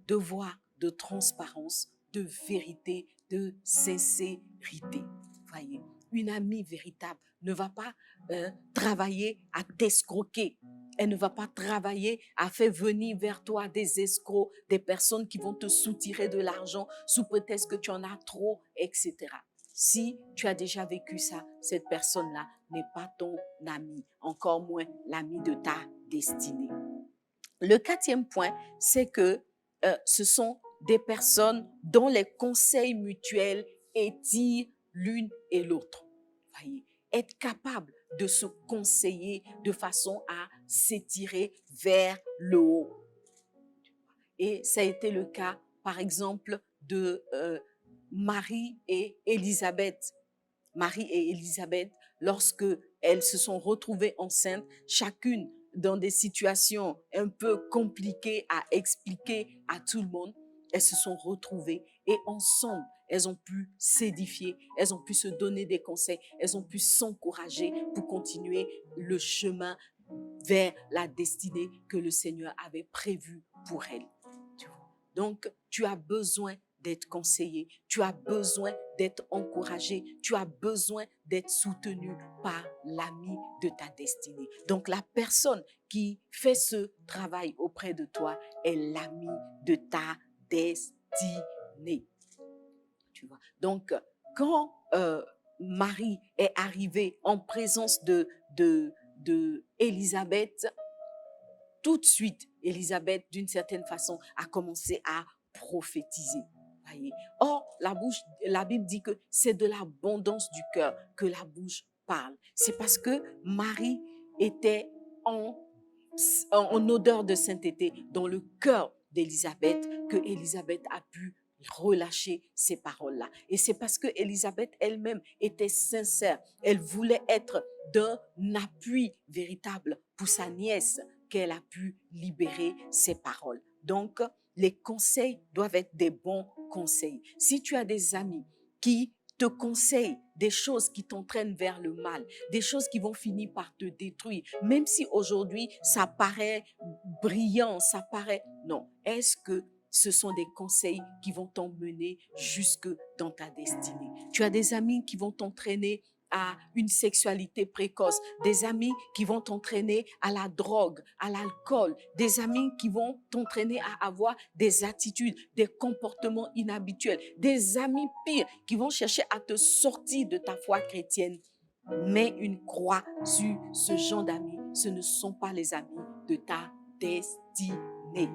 devoir de transparence, de vérité, de sincérité. Voyez. Une amie véritable ne va pas travailler à t'escroquer. Elle ne va pas travailler à faire venir vers toi des escrocs, des personnes qui vont te soutirer de l'argent sous prétexte que tu en as trop, etc. Si tu as déjà vécu ça, cette personne-là n'est pas ton ami, encore moins l'ami de ta destinée. Le quatrième point, c'est que ce sont des personnes dont les conseils mutuels étirent l'une et l'autre. Voyez, être capable de se conseiller de façon à s'étirer vers le haut. Et ça a été le cas, par exemple, de Marie et Élisabeth. Marie et Élisabeth, lorsque elles se sont retrouvées enceintes, chacune dans des situations un peu compliquées à expliquer à tout le monde, elles se sont retrouvées et ensemble, elles ont pu s'édifier, elles ont pu se donner des conseils, elles ont pu s'encourager pour continuer le chemin vers la destinée que le Seigneur avait prévue pour elles. Donc, tu as besoin d'être conseillé, tu as besoin d'être encouragé, tu as besoin d'être soutenu par l'ami de ta destinée. Donc, la personne qui fait ce travail auprès de toi est l'ami de ta destinée. Tu vois? Donc, quand Marie est arrivée en présence de Élisabeth, tout de suite, Élisabeth, d'une certaine façon, a commencé à prophétiser. Voyez. Or, la Bible dit que c'est de l'abondance du cœur que la bouche parle. C'est parce que Marie était en odeur de sainteté dans le cœur d'Élisabeth que Élisabeth a pu relâcher ces paroles-là. Et c'est parce que Élisabeth elle-même était sincère. Elle voulait être d'un appui véritable pour sa nièce qu'elle a pu libérer ses paroles. Donc, les conseils doivent être des bons conseils. Si tu as des amis qui te conseillent des choses qui t'entraînent vers le mal, des choses qui vont finir par te détruire, même si aujourd'hui ça paraît brillant, ça paraît... Non, est-ce que ce sont des conseils qui vont t'emmener jusque dans ta destinée? Tu as des amis qui vont t'entraîner à une sexualité précoce, des amis qui vont t'entraîner à la drogue, à l'alcool, des amis qui vont t'entraîner à avoir des attitudes, des comportements inhabituels, des amis pires qui vont chercher à te sortir de ta foi chrétienne. Mets une croix sur ce genre d'amis. Ce ne sont pas les amis de ta destinée.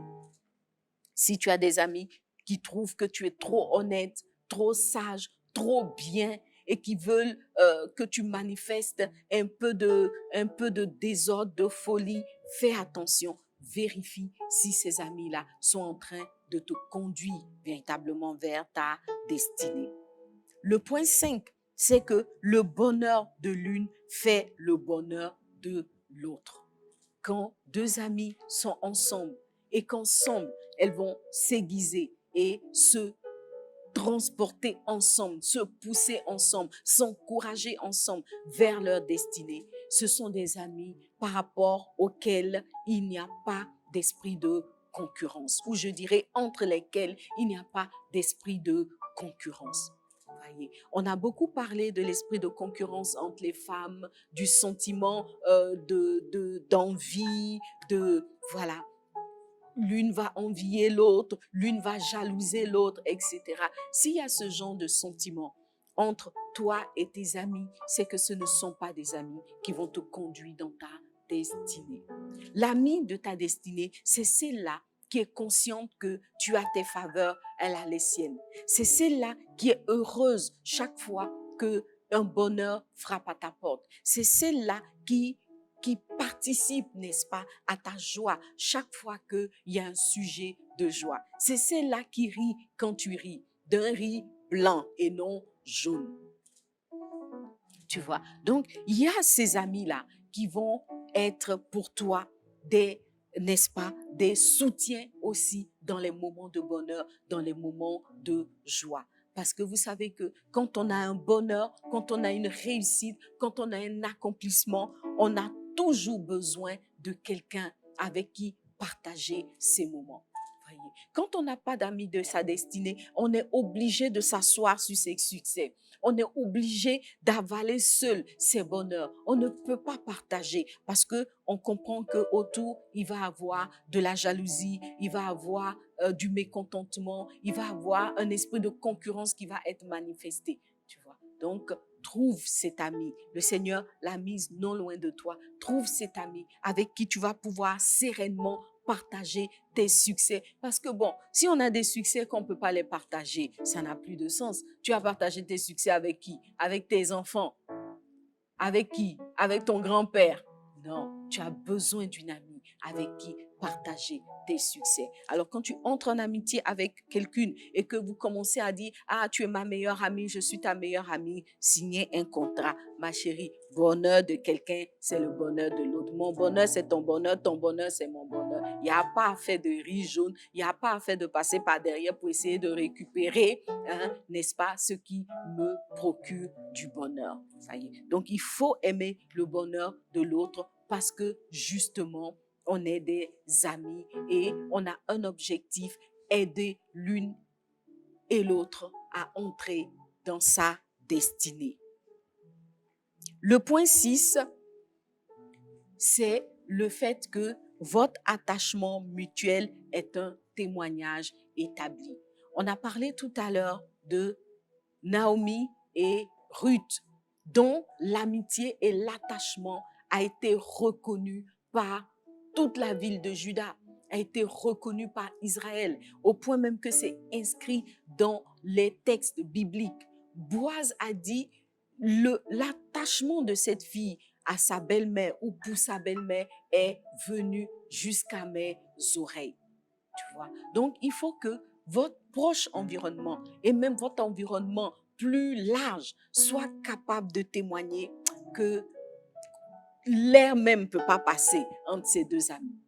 Si tu as des amis qui trouvent que tu es trop honnête, trop sage, trop bien, et qui veulent que tu manifestes un peu de désordre, de folie, fais attention, vérifie si ces amis-là sont en train de te conduire véritablement vers ta destinée. Le point 5, c'est que le bonheur de l'une fait le bonheur de l'autre. Quand deux amis sont ensemble et qu'ensemble, elles vont s'aiguiser et se transporter ensemble, se pousser ensemble, s'encourager ensemble vers leur destinée. Ce sont des amis par rapport auxquels il n'y a pas d'esprit de concurrence, ou je dirais entre lesquels il n'y a pas d'esprit de concurrence. Voyez, on a beaucoup parlé de l'esprit de concurrence entre les femmes, du sentiment d'envie, voilà. L'une va envier l'autre, l'une va jalouser l'autre, etc. S'il y a ce genre de sentiment entre toi et tes amis, c'est que ce ne sont pas des amis qui vont te conduire dans ta destinée. L'ami de ta destinée, c'est celle-là qui est consciente que tu as tes faveurs, elle a les siennes. C'est celle-là qui est heureuse chaque fois que un bonheur frappe à ta porte. C'est celle-là qui participe, n'est-ce pas, à ta joie chaque fois qu'il y a un sujet de joie. C'est celle-là qui rit quand tu ris, d'un riz blanc et non jaune. Tu vois, donc il y a ces amis-là qui vont être pour toi n'est-ce pas, des soutiens aussi dans les moments de bonheur, dans les moments de joie. Parce que vous savez que quand on a un bonheur, quand on a une réussite, quand on a un accomplissement, on a toujours besoin de quelqu'un avec qui partager ces moments. Voyez, quand on n'a pas d'amis de sa destinée, on est obligé de s'asseoir sur ses succès. On est obligé d'avaler seul ses bonheurs. On ne peut pas partager parce que on comprend que autour il va avoir de la jalousie, il va avoir du mécontentement, il va avoir un esprit de concurrence qui va être manifesté. Tu vois. Donc trouve cet ami. Le Seigneur l'a mise non loin de toi. Trouve cet ami avec qui tu vas pouvoir sereinement partager tes succès. Parce que bon, si on a des succès qu'on ne peut pas les partager, ça n'a plus de sens. Tu as partagé tes succès avec qui? Avec tes enfants. Avec qui? Avec ton grand-père. Non, tu as besoin d'une amie avec qui partager tes succès. Alors quand tu entres en amitié avec quelqu'une et que vous commencez à dire « Ah, tu es ma meilleure amie, je suis ta meilleure amie », signez un contrat. Ma chérie, bonheur de quelqu'un, c'est le bonheur de l'autre. Mon bonheur, c'est ton bonheur c'est mon bonheur. Il n'y a pas à faire de riz jaune, il n'y a pas à faire de passer par derrière pour essayer de récupérer, n'est-ce pas, ce qui me procure du bonheur. Ça y est. Donc, il faut aimer le bonheur de l'autre parce que justement, on est des amis et on a un objectif, aider l'une et l'autre à entrer dans sa destinée. Le point 6, c'est le fait que votre attachement mutuel est un témoignage établi. On a parlé tout à l'heure de Naomi et Ruth, dont l'amitié et l'attachement a été reconnu par toute la ville de Juda, a été reconnu par Israël, au point même que c'est inscrit dans les textes bibliques. Boaz a dit l'attachement de cette fille à sa belle-mère ou pour sa belle-mère est venu jusqu'à mes oreilles. Tu vois? Donc, il faut que votre proche environnement et même votre environnement plus large soit capable de témoigner que l'air même ne peut pas passer entre ces deux amis.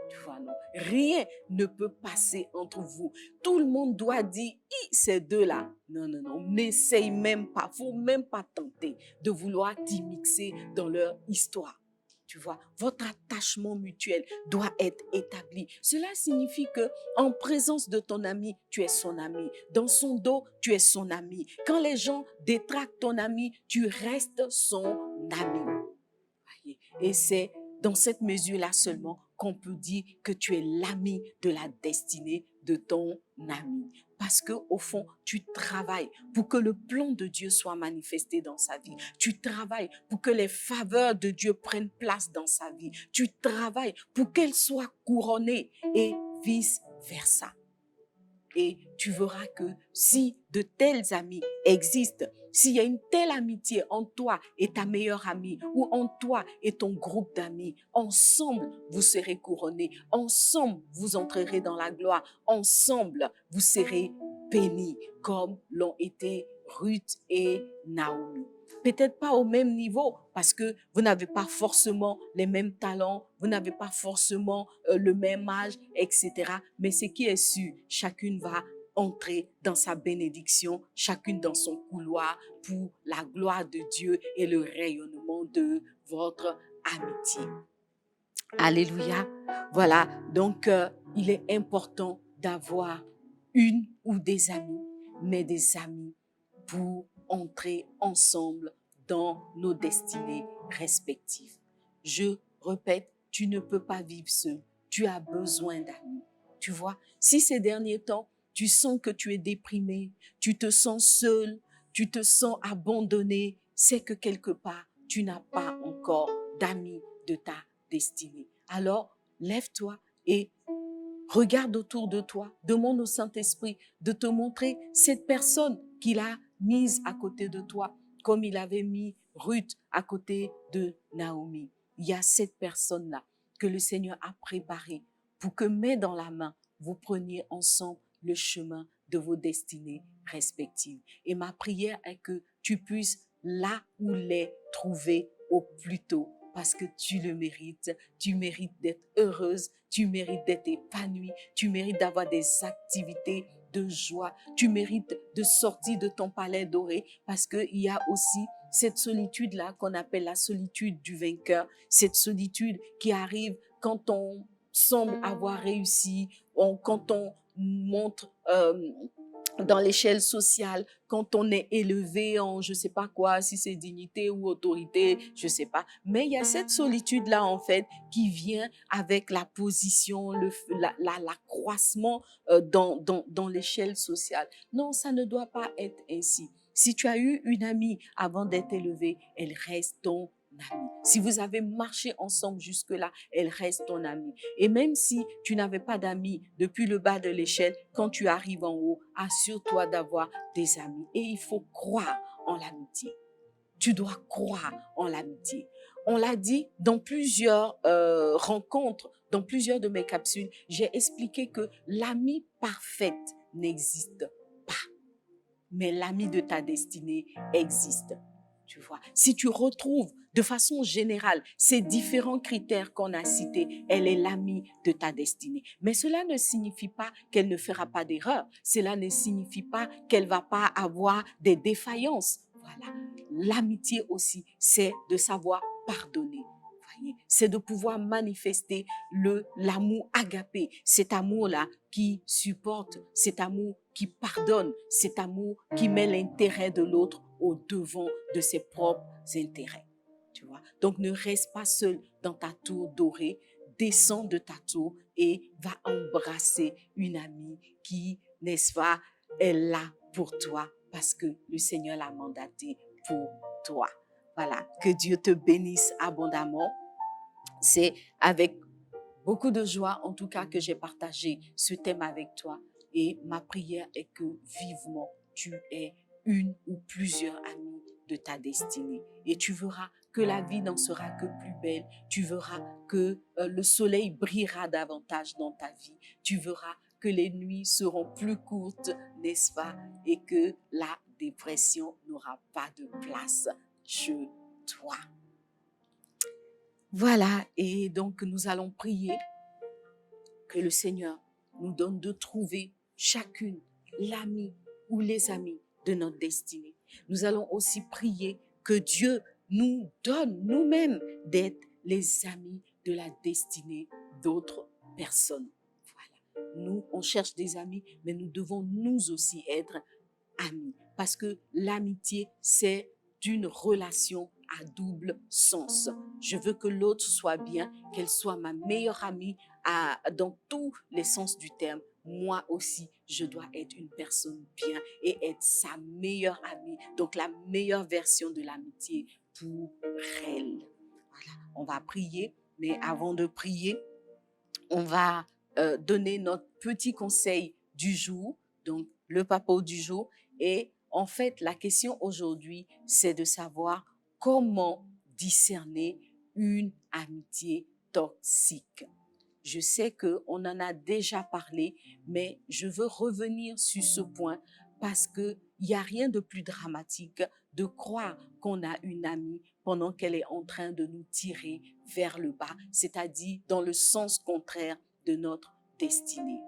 Tu vois, non? Rien ne peut passer entre vous. Tout le monde doit dire, ces deux-là. Non, non, non, n'essaye même pas. Il ne faut même pas tenter de vouloir t'immiscer dans leur histoire. Tu vois, votre attachement mutuel doit être établi. Cela signifie que en présence de ton ami, tu es son ami. Dans son dos, tu es son ami. Quand les gens détractent ton ami, tu restes son ami. Et c'est dans cette mesure-là seulement qu'on peut dire que tu es l'ami de la destinée de ton ami. Parce qu'au fond, tu travailles pour que le plan de Dieu soit manifesté dans sa vie. Tu travailles pour que les faveurs de Dieu prennent place dans sa vie. Tu travailles pour qu'elles soient couronnées et vice-versa. Et tu verras que si de tels amis existent, s'il y a une telle amitié entre toi et ta meilleure amie ou entre toi et ton groupe d'amis, ensemble, vous serez couronnés. Ensemble, vous entrerez dans la gloire. Ensemble, vous serez bénis comme l'ont été Ruth et Naomi. Peut-être pas au même niveau parce que vous n'avez pas forcément les mêmes talents, vous n'avez pas forcément le même âge, etc. Mais ce qui est sûr, chacune va entrer dans sa bénédiction, chacune dans son couloir pour la gloire de Dieu et le rayonnement de votre amitié. Alléluia. Voilà, donc il est important d'avoir une ou des amis, mais des amis pour entrer ensemble dans nos destinées respectives. Je répète, tu ne peux pas vivre seul. Tu as besoin d'amis. Tu vois, si ces derniers temps, tu sens que tu es déprimé, tu te sens seul, tu te sens abandonné, c'est que quelque part, tu n'as pas encore d'amis de ta destinée. Alors, lève-toi et regarde autour de toi, demande au Saint-Esprit de te montrer cette personne qu'il a mise à côté de toi, comme il avait mis Ruth à côté de Naomi. Il y a cette personne-là que le Seigneur a préparée pour que, main dans la main, vous preniez ensemble le chemin de vos destinées respectives. Et ma prière est que tu puisses là où les trouver au plus tôt, parce que tu le mérites. Tu mérites d'être heureuse, tu mérites d'être épanouie, tu mérites d'avoir des activités de joie, tu mérites de sortir de ton palais doré, parce qu'il y a aussi cette solitude-là qu'on appelle la solitude du vainqueur, cette solitude qui arrive quand on semble avoir réussi, quand on montre dans l'échelle sociale, quand on est élevé en je sais pas quoi, si c'est dignité ou autorité, je sais pas. Mais il y a cette solitude-là, en fait, qui vient avec la position, l'accroissement dans l'échelle sociale. Non, ça ne doit pas être ainsi. Si tu as eu une amie avant d'être élevée, elle reste ton amie. Si vous avez marché ensemble jusque-là, elle reste ton amie. Et même si tu n'avais pas d'amis depuis le bas de l'échelle, quand tu arrives en haut, assure-toi d'avoir des amis. Et il faut croire en l'amitié. Tu dois croire en l'amitié. On l'a dit dans plusieurs rencontres, dans plusieurs de mes capsules, j'ai expliqué que l'ami parfaite n'existe pas, mais l'ami de ta destinée existe. Tu vois, si tu retrouves de façon générale ces différents critères qu'on a cités, elle est l'amie de ta destinée. Mais cela ne signifie pas qu'elle ne fera pas d'erreur. Cela ne signifie pas qu'elle va pas avoir des défaillances. Voilà. L'amitié aussi, c'est de savoir pardonner. C'est de pouvoir manifester l'amour agapé, cet amour-là qui supporte, cet amour qui pardonne, cet amour qui met l'intérêt de l'autre au devant de ses propres intérêts. Tu vois? Donc ne reste pas seul dans ta tour dorée, descends de ta tour et va embrasser une amie qui, n'est-ce pas, est là pour toi parce que le Seigneur l'a mandaté pour toi. Voilà, que Dieu te bénisse abondamment. C'est avec beaucoup de joie, en tout cas, que j'ai partagé ce thème avec toi. Et ma prière est que vivement, tu aies une ou plusieurs amis de ta destinée. Et tu verras que la vie n'en sera que plus belle. Tu verras que le soleil brillera davantage dans ta vie. Tu verras que les nuits seront plus courtes, n'est-ce pas? Et que la dépression n'aura pas de place chez toi. Voilà, et donc nous allons prier que le Seigneur nous donne de trouver chacune l'ami ou les amis de notre destinée. Nous allons aussi prier que Dieu nous donne nous-mêmes d'être les amis de la destinée d'autres personnes. Voilà. Nous, on cherche des amis, mais nous devons nous aussi être amis. Parce que l'amitié, c'est une relation à double sens. Je veux que l'autre soit bien, qu'elle soit ma meilleure amie dans tous les sens du terme. Moi aussi, je dois être une personne bien et être sa meilleure amie. Donc, la meilleure version de l'amitié pour elle. Voilà, on va prier, mais avant de prier, on va donner notre petit conseil du jour, donc le papo du jour. Et en fait, la question aujourd'hui, c'est de savoir comment discerner une amitié toxique. Je sais qu'on en a déjà parlé, mais je veux revenir sur ce point parce qu'il n'y a rien de plus dramatique de croire qu'on a une amie pendant qu'elle est en train de nous tirer vers le bas, c'est-à-dire dans le sens contraire de notre destinée.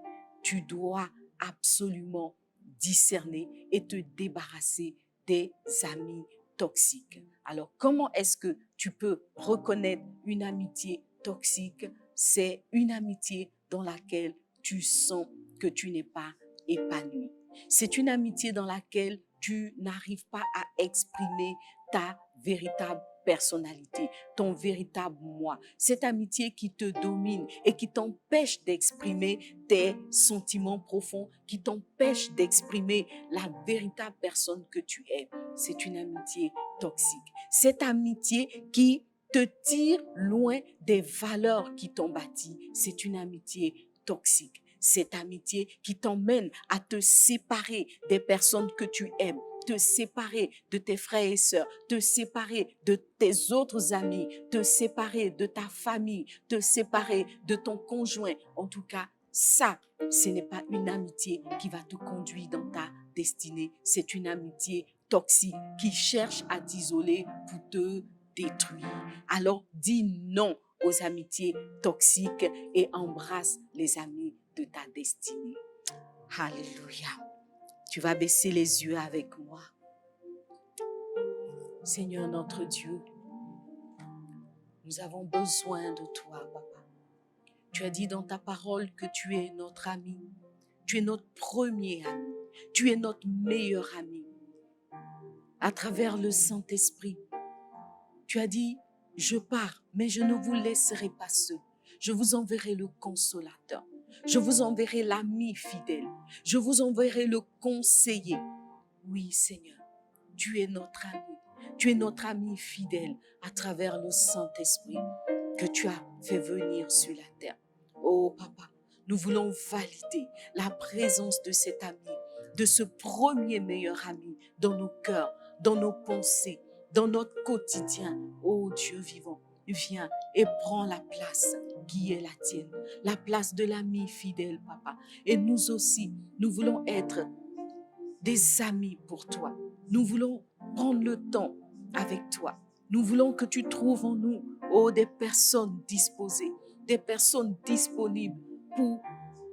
Tu dois absolument discerner et te débarrasser des amis toxiques. Alors, comment est-ce que tu peux reconnaître une amitié toxique? C'est une amitié dans laquelle tu sens que tu n'es pas épanoui. C'est une amitié dans laquelle tu n'arrives pas à exprimer ta véritable personnalité, ton véritable moi. Cette amitié qui te domine et qui t'empêche d'exprimer tes sentiments profonds, qui t'empêche d'exprimer la véritable personne que tu es. C'est une amitié toxique. Cette amitié qui te tire loin des valeurs qui t'ont bâti. C'est une amitié toxique. Cette amitié qui t'emmène à te séparer des personnes que tu aimes, te séparer de tes frères et sœurs, te séparer de tes autres amis, te séparer de ta famille, te séparer de ton conjoint. En tout cas, ça, ce n'est pas une amitié qui va te conduire dans ta destinée. C'est une amitié toxique qui cherche à t'isoler pour te détruire. Alors, dis non aux amitiés toxiques et embrasse les amis de ta destinée. Alléluia. Tu vas baisser les yeux avec moi. Seigneur notre Dieu, nous avons besoin de toi, Papa. Tu as dit dans ta parole que tu es notre ami. Tu es notre premier ami. Tu es notre meilleur ami. À travers le Saint-Esprit, tu as dit, je pars, mais je ne vous laisserai pas seul. Je vous enverrai le consolateur. Je vous enverrai l'ami fidèle. Je vous enverrai le conseiller. Oui, Seigneur, tu es notre ami. Tu es notre ami fidèle à travers le Saint-Esprit que tu as fait venir sur la terre. Oh, Papa, nous voulons valider la présence de cet ami, de ce premier meilleur ami dans nos cœurs, dans nos pensées, dans notre quotidien. Oh Dieu vivant, viens et prends la place qui est la tienne, la place de l'ami fidèle, Papa. Et nous aussi, nous voulons être des amis pour toi. Nous voulons prendre le temps avec toi. Nous voulons que tu trouves en nous, oh, des personnes disposées, des personnes disponibles pour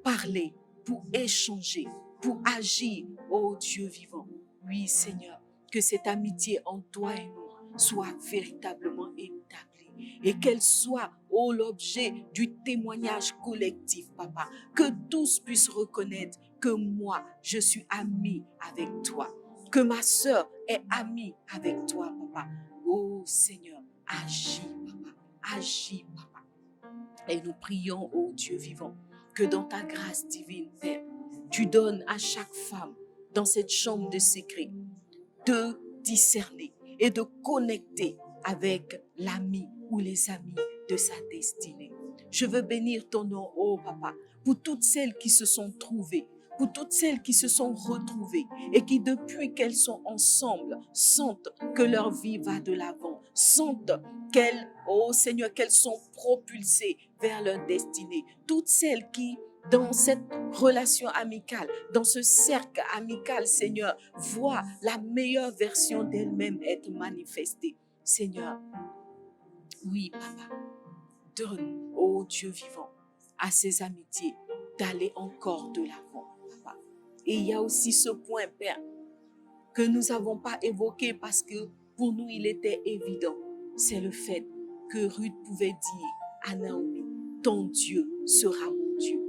parler, pour échanger, pour agir, oh Dieu vivant. Oui, Seigneur, que cette amitié en toi et nous soit véritablement établie et qu'elle soit, oh, l'objet du témoignage collectif, Papa. Que tous puissent reconnaître que moi, je suis ami avec toi, que ma sœur est amie avec toi, Papa. Oh Seigneur, agis, Papa, agis, Papa. Et nous prions, oh Dieu vivant, que dans ta grâce divine, Père, tu donnes à chaque femme dans cette chambre de secret de discerner et de connecter avec l'ami ou les amis de sa destinée. Je veux bénir ton nom, oh Papa, pour toutes celles qui se sont trouvées, pour toutes celles qui se sont retrouvées et qui, depuis qu'elles sont ensemble, sentent que leur vie va de l'avant, sentent qu'elles, oh Seigneur, qu'elles sont propulsées vers leur destinée. Toutes celles qui, dans cette relation amicale, dans ce cercle amical, Seigneur, voient la meilleure version d'elles-mêmes être manifestée. Seigneur, oui, Papa, donne, ô Dieu vivant, à ces amitiés d'aller encore de l'avant, Papa. Et il y a aussi ce point, Père, que nous n'avons pas évoqué parce que pour nous, il était évident. C'est le fait que Ruth pouvait dire à Naomi, ton Dieu sera mon Dieu.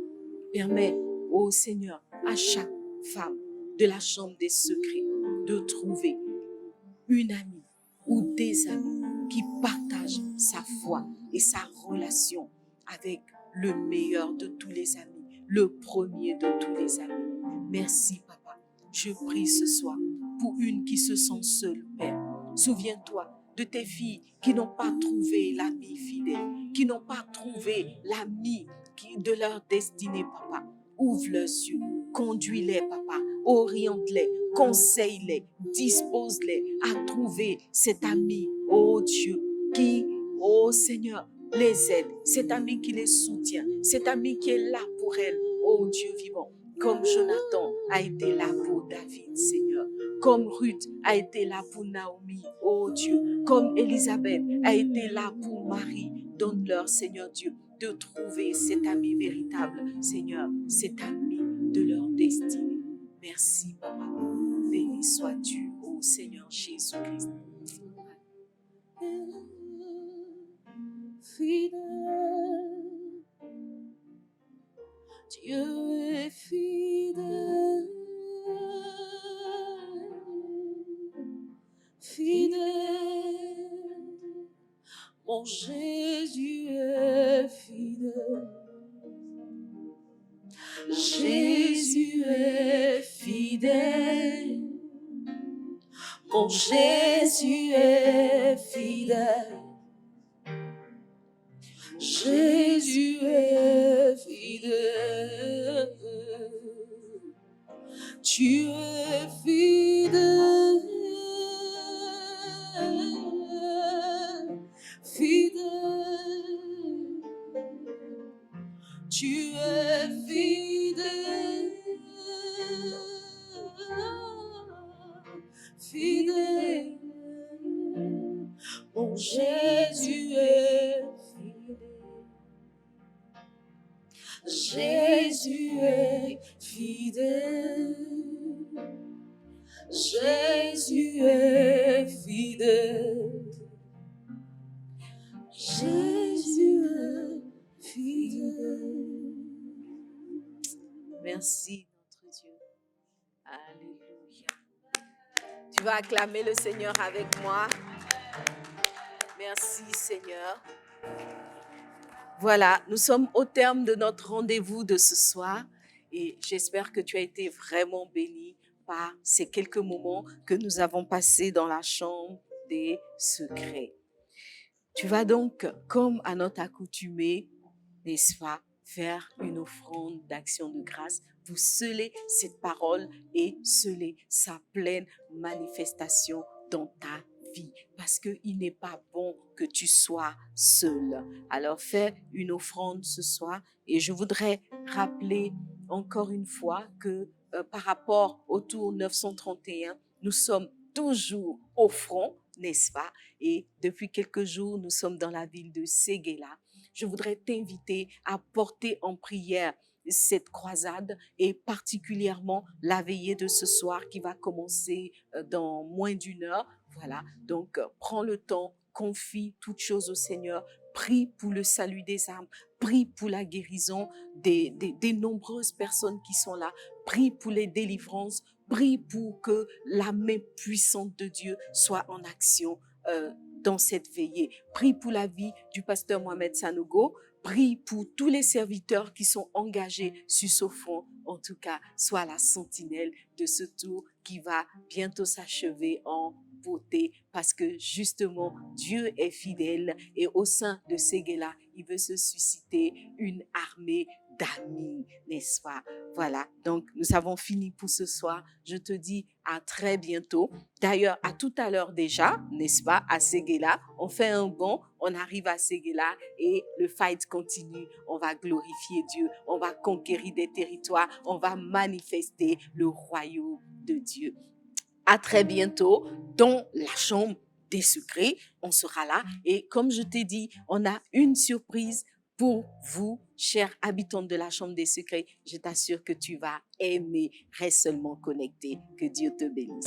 Permets, ô Seigneur, à chaque femme de la chambre des secrets de trouver une amie ou des amis qui partagent sa foi et sa relation avec le meilleur de tous les amis, le premier de tous les amis. Merci, Papa. Je prie ce soir pour une qui se sent seule, Père. Souviens-toi de tes filles qui n'ont pas trouvé l'ami fidèle, qui n'ont pas trouvé l'ami de leur destinée, Papa. Ouvre leurs yeux, conduis-les, Papa, oriente-les, conseille-les, dispose-les à trouver cet ami, oh Dieu, qui, oh Seigneur, les aide, cet ami qui les soutient, cet ami qui est là pour elles, oh Dieu vivant, comme Jonathan a été là pour David, Seigneur, comme Ruth a été là pour Naomi, oh Dieu, comme Élisabeth a été là pour Marie. Donne-leur, Seigneur Dieu, de trouver cet ami véritable, Seigneur, cet ami de leur destinée. Merci, Papa. Béni sois-tu, ô Seigneur Jésus-Christ. Fidèle, Dieu est fidèle, fidèle, mon Jésus est fidèle, Jésus est fidèle, mon Jésus est fidèle, Jésus est fidèle, tu es fidèle, fidèle, tu es fidèle, fidèle, mon Jésus est Jésus est fidèle, Jésus est fidèle, Jésus est fidèle. Merci, notre Dieu. Alléluia. Tu vas acclamer le Seigneur avec moi. Merci, Seigneur. Voilà, nous sommes au terme de notre rendez-vous de ce soir et j'espère que tu as été vraiment béni par ces quelques moments que nous avons passés dans la chambre des secrets. Tu vas donc, comme à notre accoutumée, n'est-ce pas, faire une offrande d'action de grâce pour sceller cette parole et sceller sa pleine manifestation dans ta vie. Parce qu'il n'est pas bon que tu sois seul. Alors fais une offrande ce soir et je voudrais rappeler encore une fois que par rapport au tour 931, nous sommes toujours au front, n'est-ce pas? Et depuis quelques jours, nous sommes dans la ville de Séguéla. Je voudrais t'inviter à porter en prière cette croisade et particulièrement la veillée de ce soir qui va commencer dans moins d'une heure. Voilà, donc prends le temps, confie toutes choses au Seigneur, prie pour le salut des âmes, prie pour la guérison des nombreuses personnes qui sont là, prie pour les délivrances, prie pour que la main puissante de Dieu soit en action dans cette veillée. Prie pour la vie du pasteur Mohamed Sanogo. Prie pour tous les serviteurs qui sont engagés sur ce front. En tout cas, sois la sentinelle de ce tour qui va bientôt s'achever en beauté parce que justement, Dieu est fidèle et au sein de Séguéla, il veut se susciter une armée d'amis, n'est-ce pas? Voilà, donc nous avons fini pour ce soir. Je te dis à très bientôt. D'ailleurs, à tout à l'heure déjà, n'est-ce pas, à Séguéla, on fait un bond, on arrive à Séguéla et le fight continue. On va glorifier Dieu, on va conquérir des territoires, on va manifester le royaume de Dieu. À très bientôt dans la chambre des secrets. On sera là et comme je t'ai dit, on a une surprise pour vous, chers habitants de la chambre des secrets. Je t'assure que tu vas aimer. Reste seulement connecté. Que Dieu te bénisse.